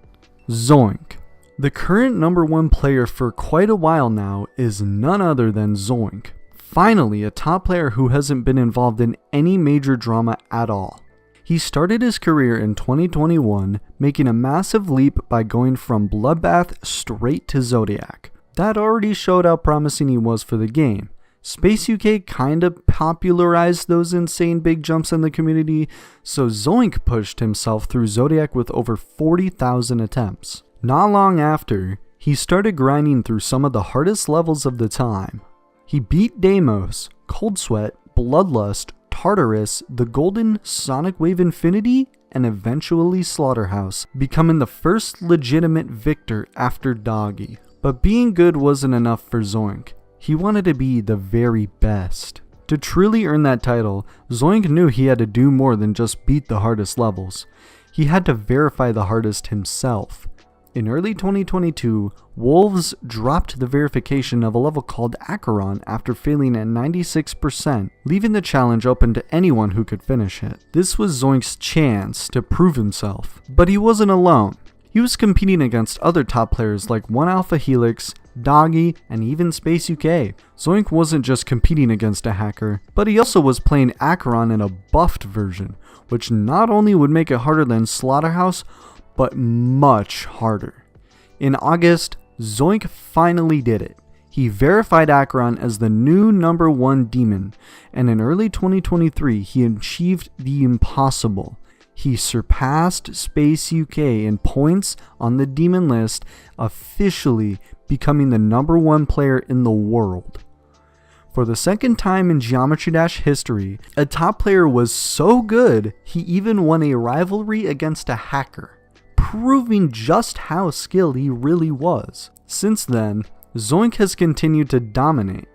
Zoink. The current #1 player for quite a while now is none other than Zoink. Finally, a top player who hasn't been involved in any major drama at all. He started his career in 2021, making a massive leap by going from Bloodbath straight to Zodiac. That already showed how promising he was for the game. Space UK kinda popularized those insane big jumps in the community, so Zoink pushed himself through Zodiac with over 40,000 attempts. Not long after, he started grinding through some of the hardest levels of the time. He beat Deimos, Cold Sweat, Bloodlust, Tartarus, the Golden, Sonic Wave Infinity, and eventually Slaughterhouse, becoming the first legitimate victor after Doggy. But being good wasn't enough for Zoink. He wanted to be the very best. To truly earn that title, Zoink knew he had to do more than just beat the hardest levels. He had to verify the hardest himself. In early 2022, Wolves dropped the verification of a level called Acheron after failing at 96%, leaving the challenge open to anyone who could finish it. This was Zoink's chance to prove himself, but he wasn't alone. He was competing against other top players like 1Alpha Helix, Doggy, and even Space UK. Zoink wasn't just competing against a hacker, but he also was playing Acheron in a buffed version, which not only would make it harder than Slaughterhouse, but much harder. In August, Zoink finally did it. he verified Acheron as the new number 1 demon, and in early 2023 he achieved the impossible. He surpassed Space UK in points on the demon list, officially becoming the number 1 player in the world. For the second time in Geometry Dash history, a top player was so good he even won a rivalry against a hacker, proving just how skilled he really was. Since then, Zoink has continued to dominate.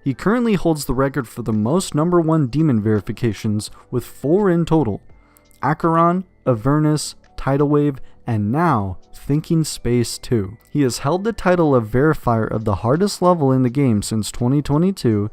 He currently holds the record for the most number 1 demon verifications with 4 in total: Acheron, Avernus, Tidal Wave, and now Thinking Space 2. He has held the title of verifier of the hardest level in the game since 2022,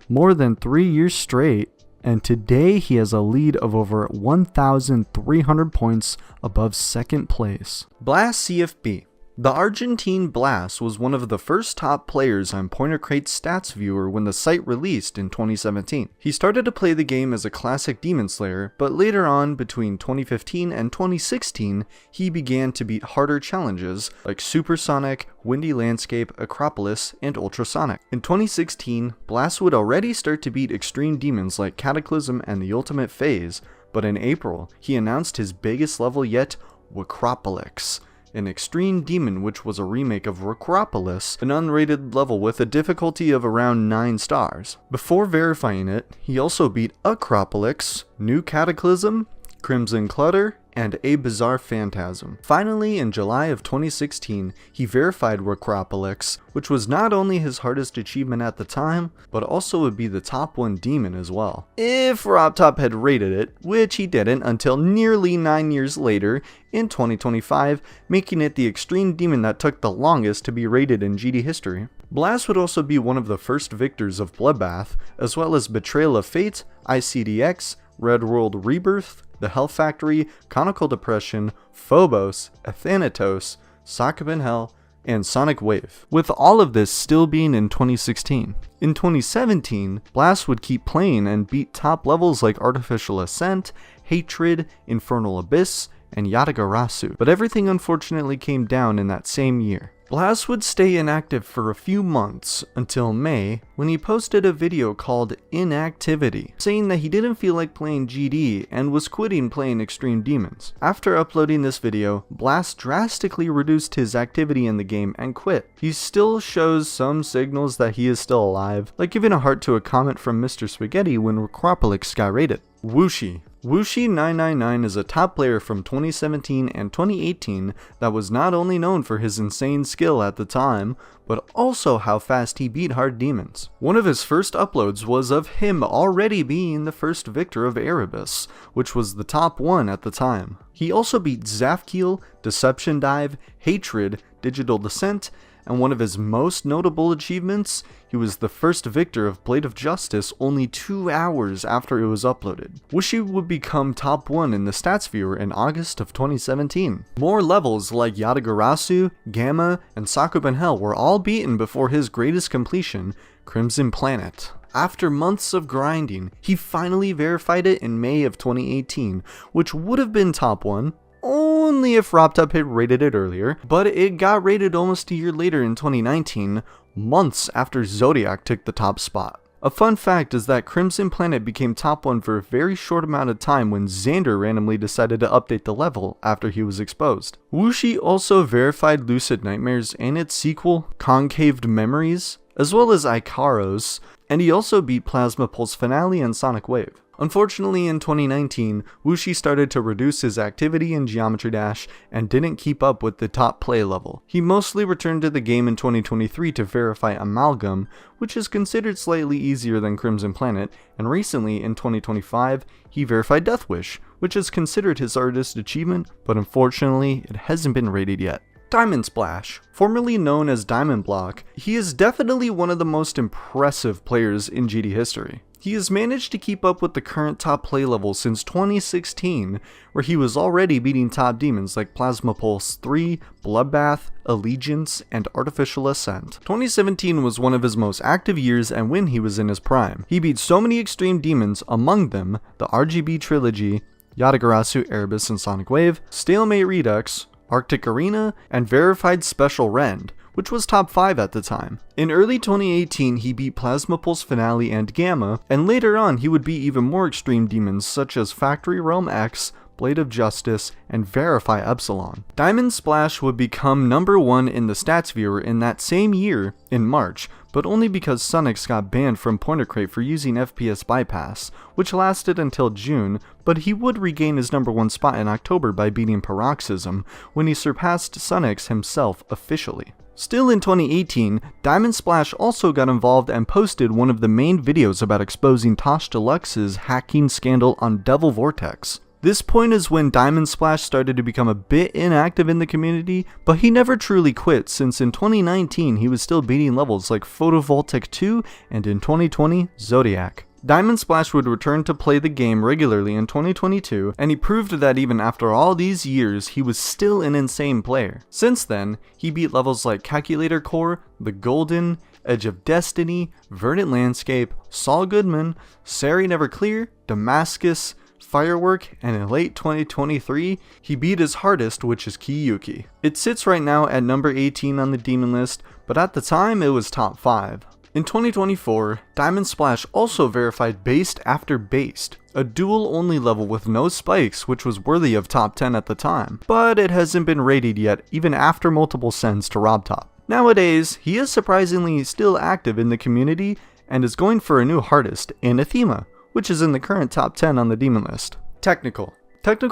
more than 3 years straight, and today he has a lead of over 1,300 points above second place. Blast CFB. The Argentine Blast was one of the first top players on Pointer Crate's stats viewer when the site released in 2017. He started to play the game as a classic Demon Slayer, but later on, between 2015 and 2016, he began to beat harder challenges like Supersonic, Windy Landscape, Acropolis, and Ultrasonic. In 2016, Blast would already start to beat extreme demons like Cataclysm and the Ultimate Phase, but in April, he announced his biggest level yet, Acropolis, an extreme demon which was a remake of Acropolis, an unrated level with a difficulty of around 9 stars. Before verifying it, he also beat Acropolis, New Cataclysm, Crimson Clutter, and A Bizarre Phantasm. Finally, in July of 2016, he verified Acropolis, which was not only his hardest achievement at the time, but also would be the top 1 demon as well, if RobTop had rated it, which he didn't until nearly 9 years later in 2025, making it the extreme demon that took the longest to be rated in GD history. Blast would also be one of the first victors of Bloodbath, as well as Betrayal of Fate, ICDX, Red World Rebirth, The Hell Factory, Conical Depression, Phobos, Athanatos, Sockabin Hell, and Sonic Wave, with all of this still being in 2016. In 2017, Blast would keep playing and beat top levels like Artificial Ascent, Hatred, Infernal Abyss, and Yatagarasu, but everything unfortunately came down in that same year. Blast would stay inactive for a few months until May, when he posted a video called Inactivity, saying that he didn't feel like playing GD and was quitting playing Extreme Demons. After uploading this video, Blast drastically reduced his activity in the game and quit. He still shows some signals that he is still alive, like giving a heart to a comment from Mr. Spaghetti when Acropolis got rated. Wooshi. Wooshi999 is a top player from 2017 and 2018 that was not only known for his insane skill at the time, but also how fast he beat hard demons. One of his first uploads was of him already being the first victor of Erebus, which was the top 1 at the time. He also beat Zafkiel, Deception Dive, Hatred, Digital Descent, and one of his most notable achievements, he was the first victor of Blade of Justice only 2 hours after it was uploaded. Wooshi would become top 1 in the stats viewer in August of 2017. More levels like Yatagarasu, Gamma, and Sokoban Hell were all beaten before his greatest completion, Crimson Planet. After months of grinding, he finally verified it in May of 2018, which would have been top 1, only if RobTop had rated it earlier, but it got rated almost a year later in 2019, months after Zodiac took the top spot. A fun fact is that Crimson Planet became top 1 for a very short amount of time when Xander randomly decided to update the level after he was exposed. Wooshi also verified Lucid Nightmares and its sequel, Concaved Memories, as well as Ikaros, and he also beat Plasma Pulse Finale and Sonic Wave. Unfortunately, in 2019, Wooshi started to reduce his activity in Geometry Dash and didn't keep up with the top play level. He mostly returned to the game in 2023 to verify Amalgam, which is considered slightly easier than Crimson Planet, and recently, in 2025, he verified Death Wish, which is considered his hardest achievement, but unfortunately, it hasn't been rated yet. Diamond Splash. Formerly known as Diamond Block, he is definitely one of the most impressive players in GD history. He has managed to keep up with the current top play level since 2016, where he was already beating top demons like Plasma Pulse 3, Bloodbath, Allegiance, and Artificial Ascent. 2017 was one of his most active years and when he was in his prime. He beat so many extreme demons, among them the RGB Trilogy, Yatagarasu, Erebus, and Sonic Wave, Stalemate Redux, Arctic Arena, and Verified Special Rend, which was top 5 at the time. In early 2018, he beat Plasma Pulse Finale and Gamma, and later on he would beat even more extreme demons such as Factory Realm X, Blade of Justice, and Verify Epsilon. Diamond Splash would become number 1 in the stats viewer in that same year, in March, but only because Sunix got banned from Pointer Crate for using FPS bypass, which lasted until June, but he would regain his number 1 spot in October by beating Paroxysm, when he surpassed Sunix himself officially. Still in 2018, Diamond Splash also got involved and posted one of the main videos about exposing Tosh Deluxe's hacking scandal on Devil Vortex. This point is when Diamond Splash started to become a bit inactive in the community, but he never truly quit since in 2019 he was still beating levels like Photovoltaic 2 and in 2020, Zodiac. Diamond Splash would return to play the game regularly in 2022, and he proved that even after all these years, he was still an insane player. Since then, he beat levels like Calculator Core, The Golden, Edge of Destiny, Verdant Landscape, Saul Goodman, Sari Never Clear, Damascus, Firework, and in late 2023, he beat his hardest, which is Kiyuki. It sits right now at number 18 on the demon list, but at the time it was top 5. In 2024, Diamond Splash also verified Based After Based, a dual-only level with no spikes which was worthy of top 10 at the time, but it hasn't been rated yet even after multiple sends to RobTop. Nowadays, he is surprisingly still active in the community and is going for a new hardest, Anathema, which is in the current top 10 on the demon list. Technical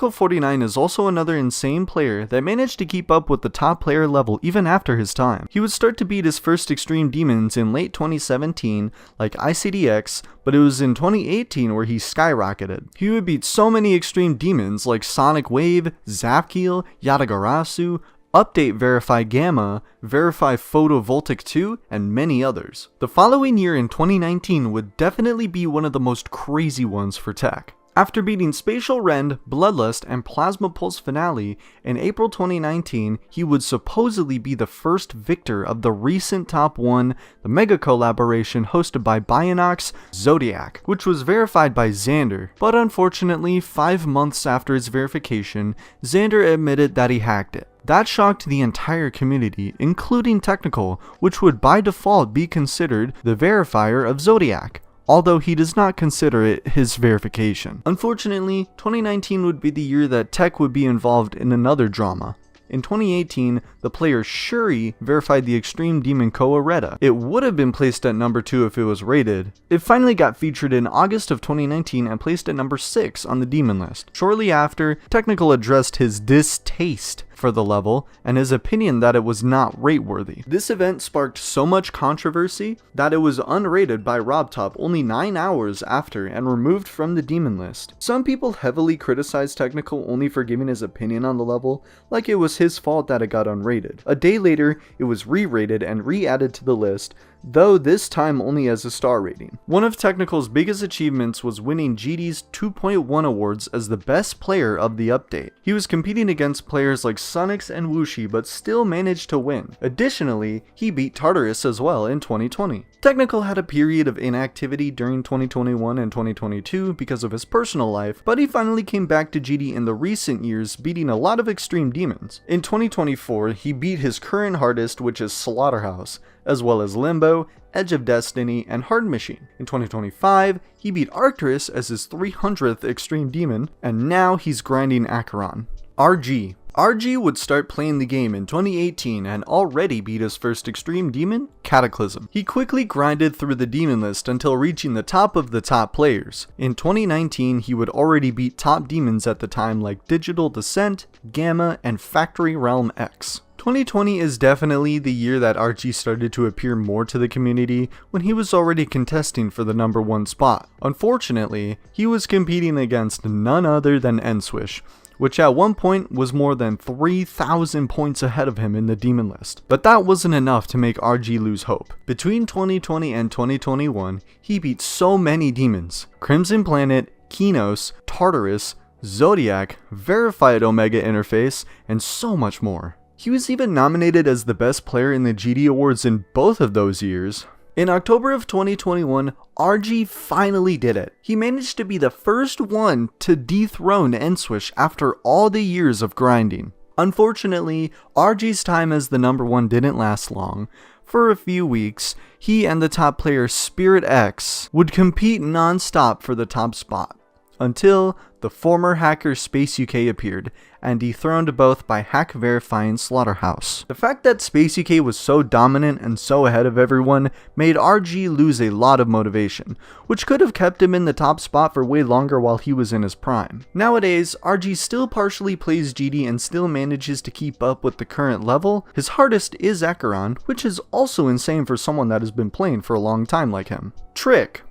49 is also another insane player that managed to keep up with the top player level even after his time. He would start to beat his first extreme demons in late 2017 like ICDX, but it was in 2018 where he skyrocketed. He would beat so many extreme demons like Sonic Wave, Zapkiel, Yatagarasu, Update Verify Gamma, Verify Photovoltaic 2, and many others. The following year in 2019 would definitely be one of the most crazy ones for tech. After beating Spatial Rend, Bloodlust, and Plasma Pulse Finale, in April 2019, he would supposedly be the first victor of the recent top 1, the mega collaboration hosted by Bionox, Zodiac, which was verified by Xander. But unfortunately, 5 months after its verification, Xander admitted that he hacked it. That shocked the entire community, including Technical, which would by default be considered the verifier of Zodiac, although he does not consider it his verification. Unfortunately, 2019 would be the year that Tech would be involved in another drama. In 2018, the player Shuri verified the Extreme Demon Koa Retta. It would have been placed at number 2 if it was rated. It finally got featured in August of 2019 and placed at number 6 on the demon list. Shortly after, Technical addressed his distaste for the level and his opinion that it was not rate-worthy. This event sparked so much controversy that it was unrated by RobTop only 9 hours after and removed from the demon list. Some people heavily criticized Technical only for giving his opinion on the level, like it was his fault that it got unrated. A day later, it was re-rated and re-added to the list, though this time only as a star rating. One of Technical's biggest achievements was winning GD's 2.1 awards as the best player of the update. He was competing against players like Sunix and Wuxi but still managed to win. Additionally, he beat Tartarus as well in 2020. Technical had a period of inactivity during 2021 and 2022 because of his personal life, but he finally came back to GD in the recent years, beating a lot of extreme demons. In 2024, he beat his current hardest, which is Slaughterhouse, as well as Limbo, Edge of Destiny, and Hard Machine. In 2025, he beat Arcturus as his 300th extreme demon, and now he's grinding Acheron. RG would start playing the game in 2018 and already beat his first extreme demon, Cataclysm. He quickly grinded through the demon list until reaching the top of the top players. In 2019, he would already beat top demons at the time like Digital Descent, Gamma, and Factory Realm X. 2020 is definitely the year that RG started to appear more to the community when he was already contesting for the number 1 spot. Unfortunately, he was competing against none other than Nswish, which at one point was more than 3,000 points ahead of him in the demon list. But that wasn't enough to make RG lose hope. Between 2020 and 2021, he beat so many demons: Crimson Planet, Kinos, Tartarus, Zodiac, Verified Omega Interface, and so much more. He was even nominated as the best player in the GD Awards in both of those years. In October of 2021, RG finally did it. He managed to be the first one to dethrone Nswish after all the years of grinding. Unfortunately, RG's time as the number 1 didn't last long. For a few weeks, he and the top player Spirit X would compete non-stop for the top spot, until the former hacker Space UK appeared, and dethroned both by hack verifying Slaughterhouse. The fact that Space UK was so dominant and so ahead of everyone made RG lose a lot of motivation, which could have kept him in the top spot for way longer while he was in his prime. Nowadays, RG still partially plays GD and still manages to keep up with the current level. His hardest is Acheron, which is also insane for someone that has been playing for a long time like him. Trick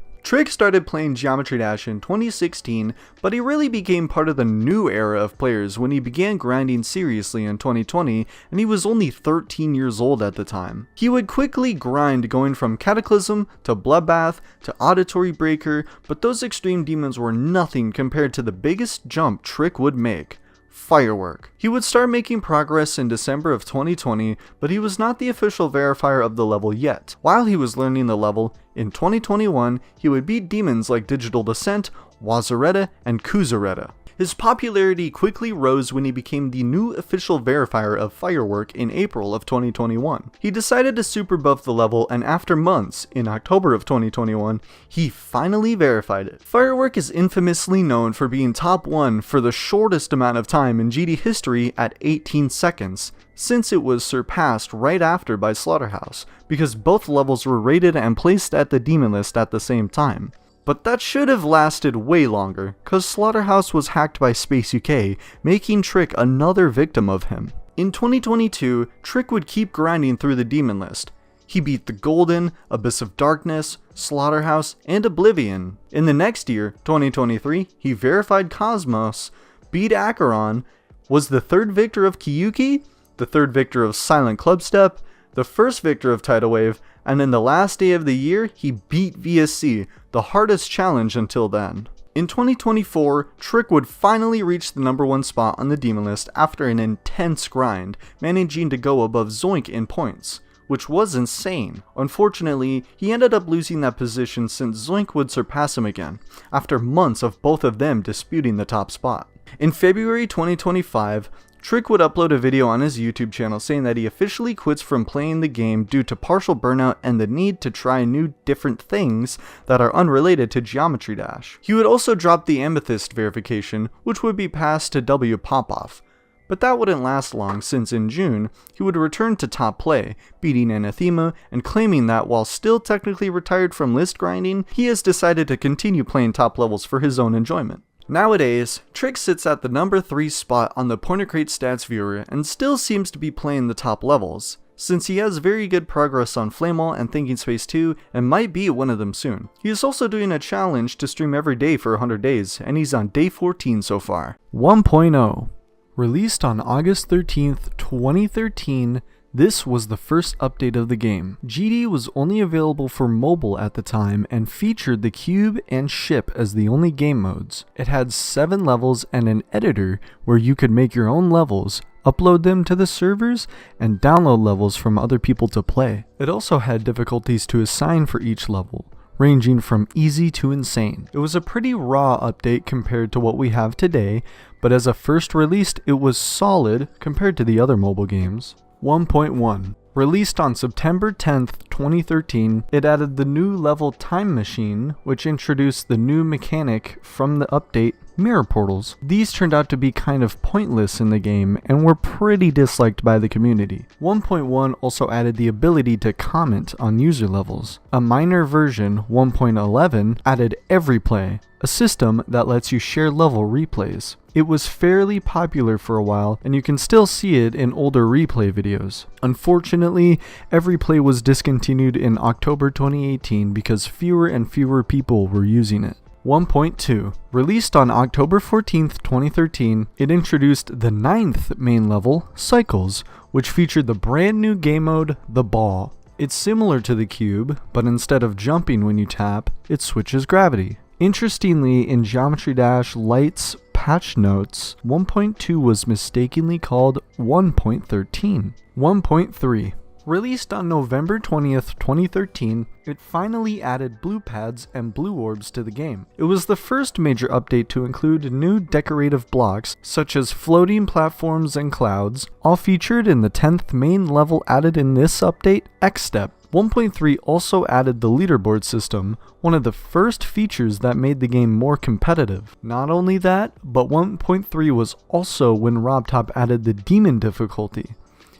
started playing Geometry Dash in 2016, but he really became part of the new era of players when he began grinding seriously in 2020, and he was only 13 years old at the time. He would quickly grind, going from Cataclysm to Bloodbath to Auditory Breaker, but those extreme demons were nothing compared to the biggest jump Trick would make: Firework. He would start making progress in December of 2020, but he was not the official verifier of the level yet. While he was learning the level, in 2021, he would beat demons like Digital Descent, Wazareta, and Kuzareta. His popularity quickly rose when he became the new official verifier of Firework in April of 2021. He decided to super buff the level, and after months, in October of 2021, he finally verified it. Firework is infamously known for being top 1 for the shortest amount of time in GD history at 18 seconds, since it was surpassed right after by Slaughterhouse, because both levels were rated and placed at the demon list at the same time. But that should have lasted way longer, cause Slaughterhouse was hacked by Space UK, making Trick another victim of him. In 2022, Trick would keep grinding through the demon list. He beat the Golden, Abyss of Darkness, Slaughterhouse, and Oblivion. In the next year, 2023, he verified Cosmos, beat Acheron, was the 3rd victor of Kyuki, the 3rd victor of Silent Clubstep, the 1st victor of Tidal Wave, and in the last day of the year, he beat VSC, the hardest challenge until then. In 2024, Trick would finally reach the number 1 spot on the demon list after an intense grind, managing to go above Zoink in points, which was insane. Unfortunately, he ended up losing that position since Zoink would surpass him again, after months of both of them disputing the top spot. In February 2025, Trick would upload a video on his YouTube channel saying that he officially quits from playing the game due to partial burnout and the need to try new different things that are unrelated to Geometry Dash. He would also drop the Amethyst verification, which would be passed to W Popoff. But that wouldn't last long, since in June, he would return to top play, beating Anathema and claiming that while still technically retired from list grinding, he has decided to continue playing top levels for his own enjoyment. Nowadays, Trick sits at the number 3 spot on the Pointer Crate stats viewer and still seems to be playing the top levels, since he has very good progress on Flamewall and Thinking Space 2 and might be one of them soon. He is also doing a challenge to stream every day for 100 days, and he's on day 14 so far. 1.0. Released on August 13th, 2013, this was the first update of the game. GD was only available for mobile at the time and featured the cube and ship as the only game modes. It had 7 levels and an editor where you could make your own levels, upload them to the servers, and download levels from other people to play. It also had difficulties to assign for each level, ranging from easy to insane. It was a pretty raw update compared to what we have today, but as a first released, it was solid compared to the other mobile games. 1.1. Released on September 10th, 2013, it added the new level Time Machine, which introduced the new mechanic from the update, mirror portals. These turned out to be kind of pointless in the game and were pretty disliked by the community. 1.1 also added the ability to comment on user levels. A minor version, 1.11, added Every Play, a system that lets you share level replays. It was fairly popular for a while, and you can still see it in older replay videos. Unfortunately, Every Play was discontinued in October 2018 because fewer and fewer people were using it. 1.2. Released on October 14th, 2013, it introduced the 9th main level, Cycles, which featured the brand new game mode, The Ball. It's similar to the cube, but instead of jumping when you tap, it switches gravity. Interestingly, in Geometry Dash Lite's patch notes, 1.2 was mistakenly called 1.13. 1.3. Released on November 20th, 2013, it finally added blue pads and blue orbs to the game. It was the first major update to include new decorative blocks, such as floating platforms and clouds, all featured in the 10th main level added in this update, X-Step. 1.3 also added the leaderboard system, one of the first features that made the game more competitive. Not only that, but 1.3 was also when RobTop added the demon difficulty,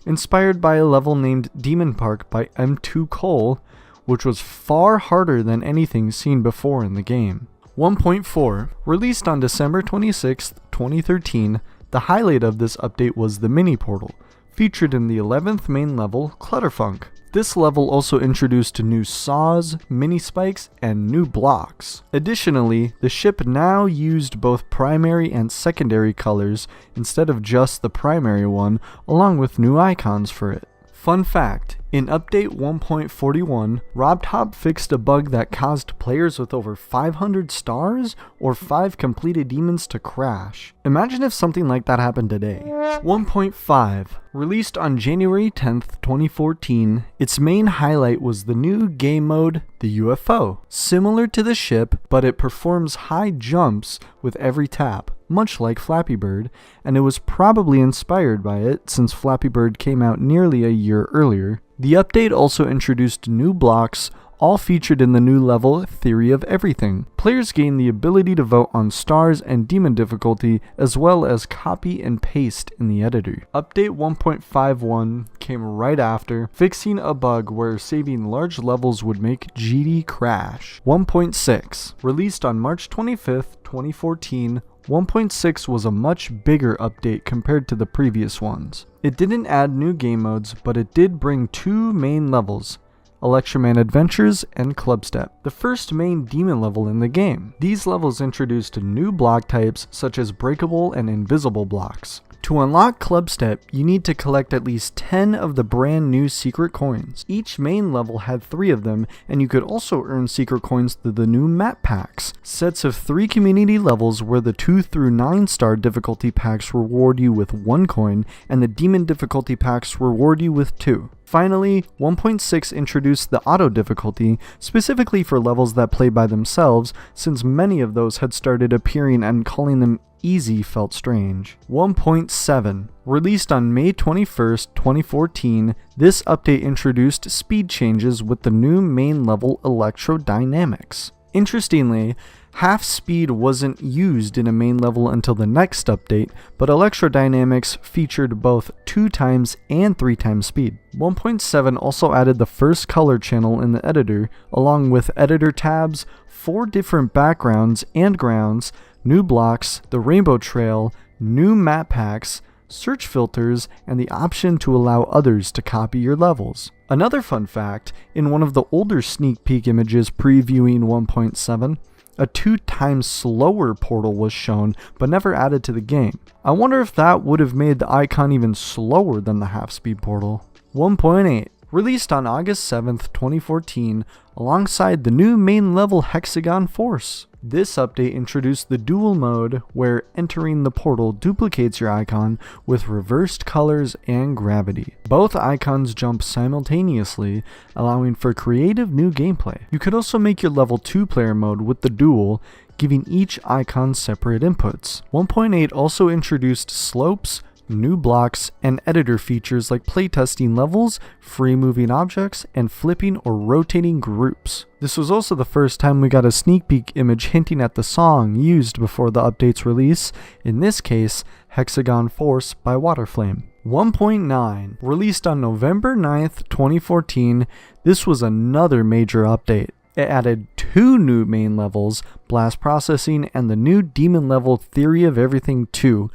inspired by a level named Demon Park by M2 Cole, which was far harder than anything seen before in the game. 1.4, released on December 26, 2013, the highlight of this update was the mini portal, featured in the 11th main level, Clutterfunk. This level also introduced new saws, mini spikes, and new blocks. Additionally, the ship now used both primary and secondary colors instead of just the primary one, along with new icons for it. Fun fact, in update 1.41, RobTop fixed a bug that caused players with over 500 stars or 5 completed demons to crash. Imagine if something like that happened today. 1.5, released on January 10th, 2014, its main highlight was the new game mode, the UFO. Similar to the ship, but it performs high jumps with every tap, much like Flappy Bird, and it was probably inspired by it since Flappy Bird came out nearly a year earlier. The update also introduced new blocks, all featured in the new level Theory of Everything. Players gain the ability to vote on stars and demon difficulty, as well as copy and paste in the editor. Update 1.51 came right after, fixing a bug where saving large levels would make GD crash. 1.6, released on March 25th, 2014, 1.6 was a much bigger update compared to the previous ones. It didn't add new game modes, but it did bring 2 main levels, Electroman Adventures and Clubstep, the first main demon level in the game. These levels introduced new block types such as breakable and invisible blocks. To unlock Clubstep, you need to collect at least 10 of the brand new secret coins. Each main level had 3 of them, and you could also earn secret coins through the new map packs. Sets of 3 community levels where the 2 through 9 star difficulty packs reward you with 1 coin, and the demon difficulty packs reward you with 2. Finally, 1.6 introduced the auto difficulty, specifically for levels that play by themselves, since many of those had started appearing and calling them easy felt strange. 1.7, released on May 21st, 2014, this update introduced speed changes with the new main level Electrodynamics. Interestingly, half speed wasn't used in a main level until the next update, but Electrodynamics featured both 2 times and 3 times speed. 1.7 also added the first color channel in the editor, along with editor tabs, 4 different backgrounds and grounds, new blocks, the rainbow trail, new map packs, search filters, and the option to allow others to copy your levels. Another fun fact, in one of the older sneak peek images previewing 1.7, a 2 times slower portal was shown but never added to the game. I wonder if that would have made the icon even slower than the half speed portal. 1.8, released on August 7th, 2014, alongside the new main level Hexagon Force. This update introduced the dual mode where entering the portal duplicates your icon with reversed colors and gravity. Both icons jump simultaneously, allowing for creative new gameplay. You could also make your level 2 player mode with the dual, giving each icon separate inputs. 1.8 also introduced slopes, new blocks, and editor features like playtesting levels, free moving objects, and flipping or rotating groups. This was also the first time we got a sneak peek image hinting at the song used before the update's release, in this case, Hexagon Force by Waterflame. 1.9, released on November 9th, 2014, this was another major update. It added 2 new main levels, Blast Processing and the new demon level Theory of Everything 2,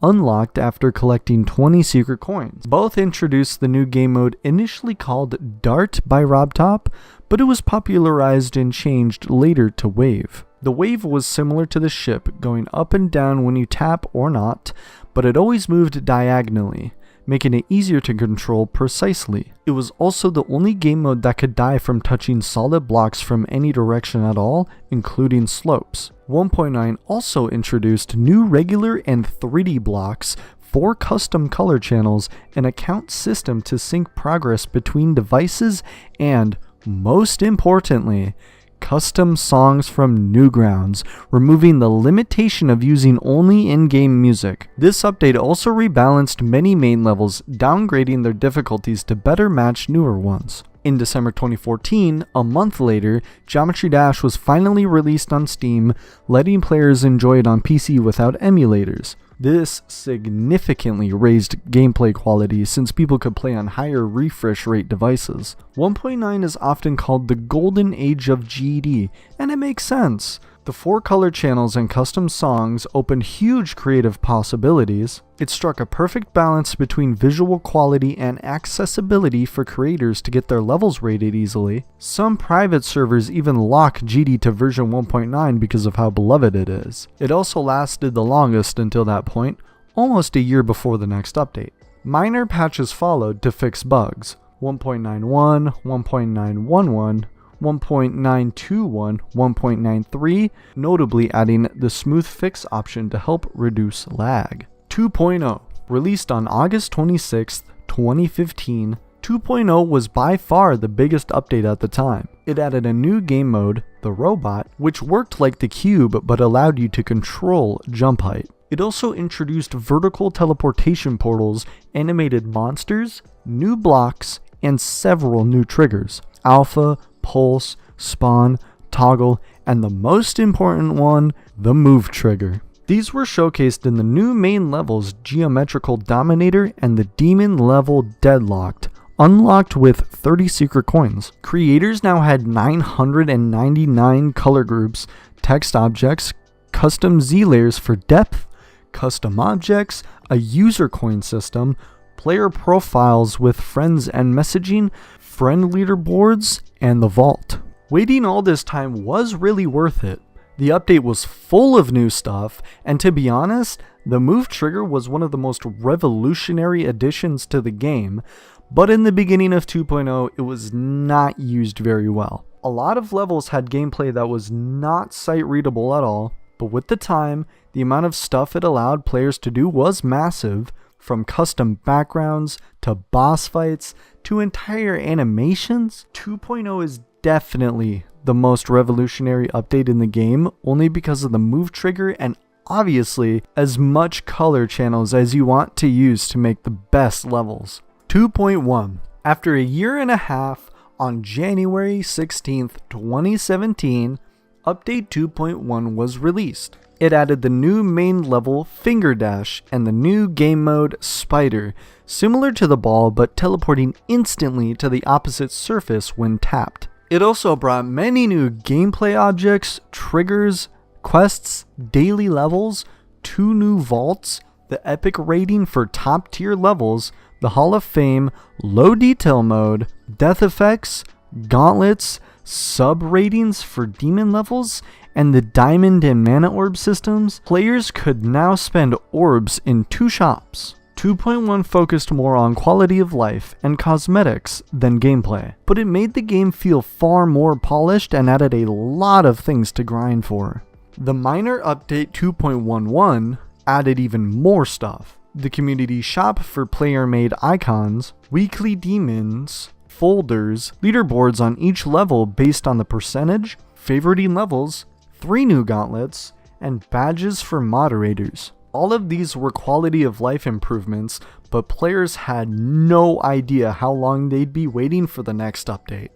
unlocked after collecting 20 secret coins. Both introduced the new game mode initially called Dart by RobTop, but it was popularized and changed later to Wave. The wave was similar to the ship, going up and down when you tap or not, but it always moved diagonally, making it easier to control precisely. It was also the only game mode that could die from touching solid blocks from any direction at all, including slopes. 1.9 also introduced new regular and 3D blocks 4 custom color channels, an account system to sync progress between devices, and, most importantly, custom songs from Newgrounds, removing the limitation of using only in-game music. This update also rebalanced many main levels, downgrading their difficulties to better match newer ones. In December 2014, a month later, Geometry Dash was finally released on Steam, letting players enjoy it on PC without emulators. This significantly raised gameplay quality since people could play on higher refresh rate devices. 1.9 is often called the golden age of GD, and it makes sense. The 4 color channels and custom songs opened huge creative possibilities. It struck a perfect balance between visual quality and accessibility for creators to get their levels rated easily. Some private servers even lock GD to version 1.9 because of how beloved it is. It also lasted the longest until that point, almost a year before the next update. Minor patches followed to fix bugs. 1.91, 1.911, 1.921, 1.93, notably adding the smooth fix option to help reduce lag. 2.0, released on August 26, 2015, 2.0 was by far the biggest update at the time. It added a new game mode, the Robot, which worked like the cube but allowed you to control jump height. It also introduced vertical teleportation portals, animated monsters, new blocks, and several new triggers: Alpha, Pulse, Spawn, Toggle, and the most important one, the Move trigger. These were showcased in the new main levels Geometrical Dominator and the Demon level Deadlocked, unlocked with 30 secret coins. Creators now had 999 color groups, text objects, custom Z layers for depth, custom objects, a user coin system, player profiles with friends and messaging, friend leaderboards, and the vault. Waiting all this time was really worth it. The update was full of new stuff, and to be honest, the Move trigger was one of the most revolutionary additions to the game, but in the beginning of 2.0, it was not used very well. A lot of levels had gameplay that was not sight readable at all, but with the time, the amount of stuff it allowed players to do was massive, from custom backgrounds to boss fights to entire animations. 2.0 is definitely the most revolutionary update in the game, only because of the Move trigger and obviously as much color channels as you want to use to make the best levels. 2.1. After a year and a half, on January 16th, 2017, Update 2.1 was released. It added the new main level Finger Dash and the new game mode Spider, similar to the ball but teleporting instantly to the opposite surface when tapped. It also brought many new gameplay objects, triggers, quests, daily levels, 2 new vaults, the epic rating for top tier levels, the Hall of Fame, low detail mode, death effects, gauntlets, sub ratings for demon levels, and the diamond and mana orb systems. Players could now spend orbs in 2 shops. 2.1 focused more on quality of life and cosmetics than gameplay, but it made the game feel far more polished and added a lot of things to grind for. The minor update 2.11 added even more stuff. The community shop for player-made icons, weekly demons, folders, leaderboards on each level based on the percentage, favoriting levels, 3 new gauntlets, and badges for moderators. All of these were quality of life improvements, but players had no idea how long they'd be waiting for the next update.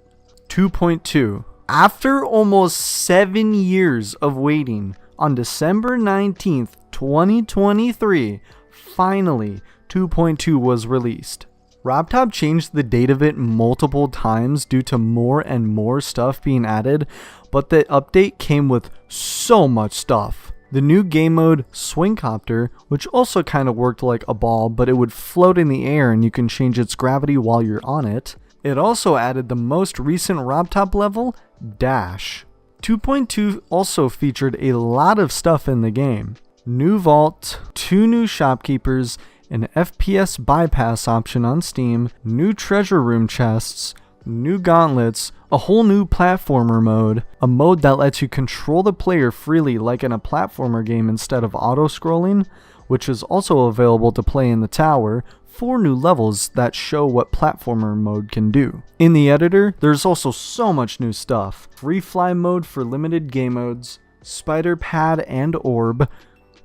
2.2. After almost 7 years of waiting, on December 19th, 2023, finally 2.2 was released. RobTop changed the date of it multiple times due to more and more stuff being added, but the update came with so much stuff. The new game mode Swingcopter, which also kind of worked like a ball, but it would float in the air and you can change its gravity while you're on it. It also added the most recent RobTop level, Dash. 2.2 also featured a lot of stuff in the game. New vault, 2 new shopkeepers, an FPS bypass option on Steam, new treasure room chests, new gauntlets, a whole new platformer mode, a mode that lets you control the player freely like in a platformer game instead of auto-scrolling, which is also available to play in the tower, 4 new levels that show what platformer mode can do. In the editor, there's also so much new stuff. Free fly mode for limited game modes, spider pad and orb,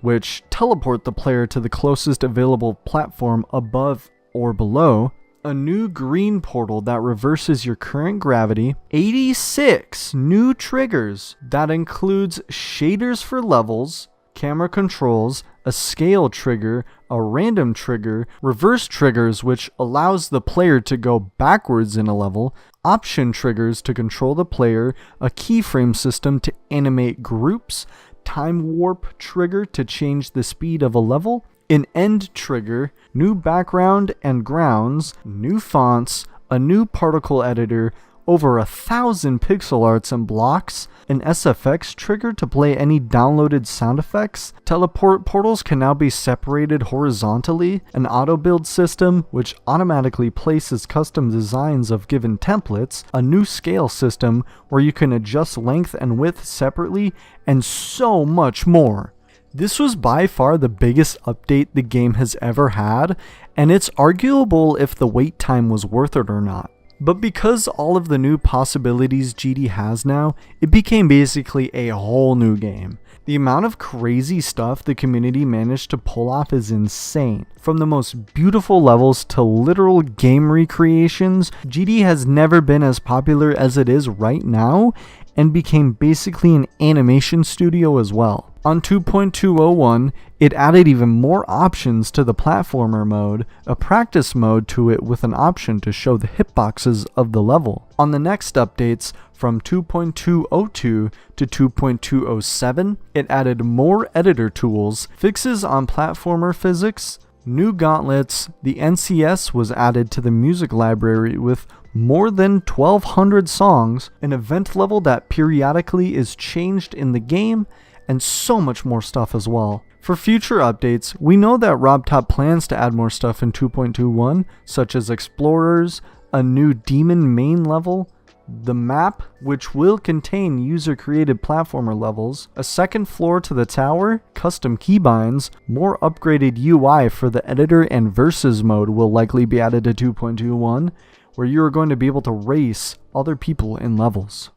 which teleport the player to the closest available platform above or below, a new green portal that reverses your current gravity, 86 new triggers that includes shaders for levels, camera controls, a scale trigger, a random trigger, reverse triggers which allows the player to go backwards in a level, option triggers to control the player, a keyframe system to animate groups, time warp trigger to change the speed of a level, an end trigger, new background and grounds, new fonts, a new particle editor, over 1,000 pixel arts and blocks, an SFX trigger to play any downloaded sound effects, teleport portals can now be separated horizontally, an auto build system which automatically places custom designs of given templates, a new scale system where you can adjust length and width separately, and so much more. This was by far the biggest update the game has ever had, and it's arguable if the wait time was worth it or not. But because all of the new possibilities GD has now, it became basically a whole new game. The amount of crazy stuff the community managed to pull off is insane. From the most beautiful levels to literal game recreations, GD has never been as popular as it is right now, and became basically an animation studio as well. On 2.201, it added even more options to the platformer mode, a practice mode to it with an option to show the hitboxes of the level. On the next updates, from 2.202 to 2.207, it added more editor tools, fixes on platformer physics, new gauntlets, the NCS was added to the music library with more than 1,200 songs, an event level that periodically is changed in the game, and so much more stuff as well. For future updates, we know that RobTop plans to add more stuff in 2.21, such as explorers, a new demon main level, the map, which will contain user-created platformer levels, a second floor to the tower, custom keybinds, more upgraded UI for the editor, and versus mode will likely be added to 2.21, where you are going to be able to race other people in levels.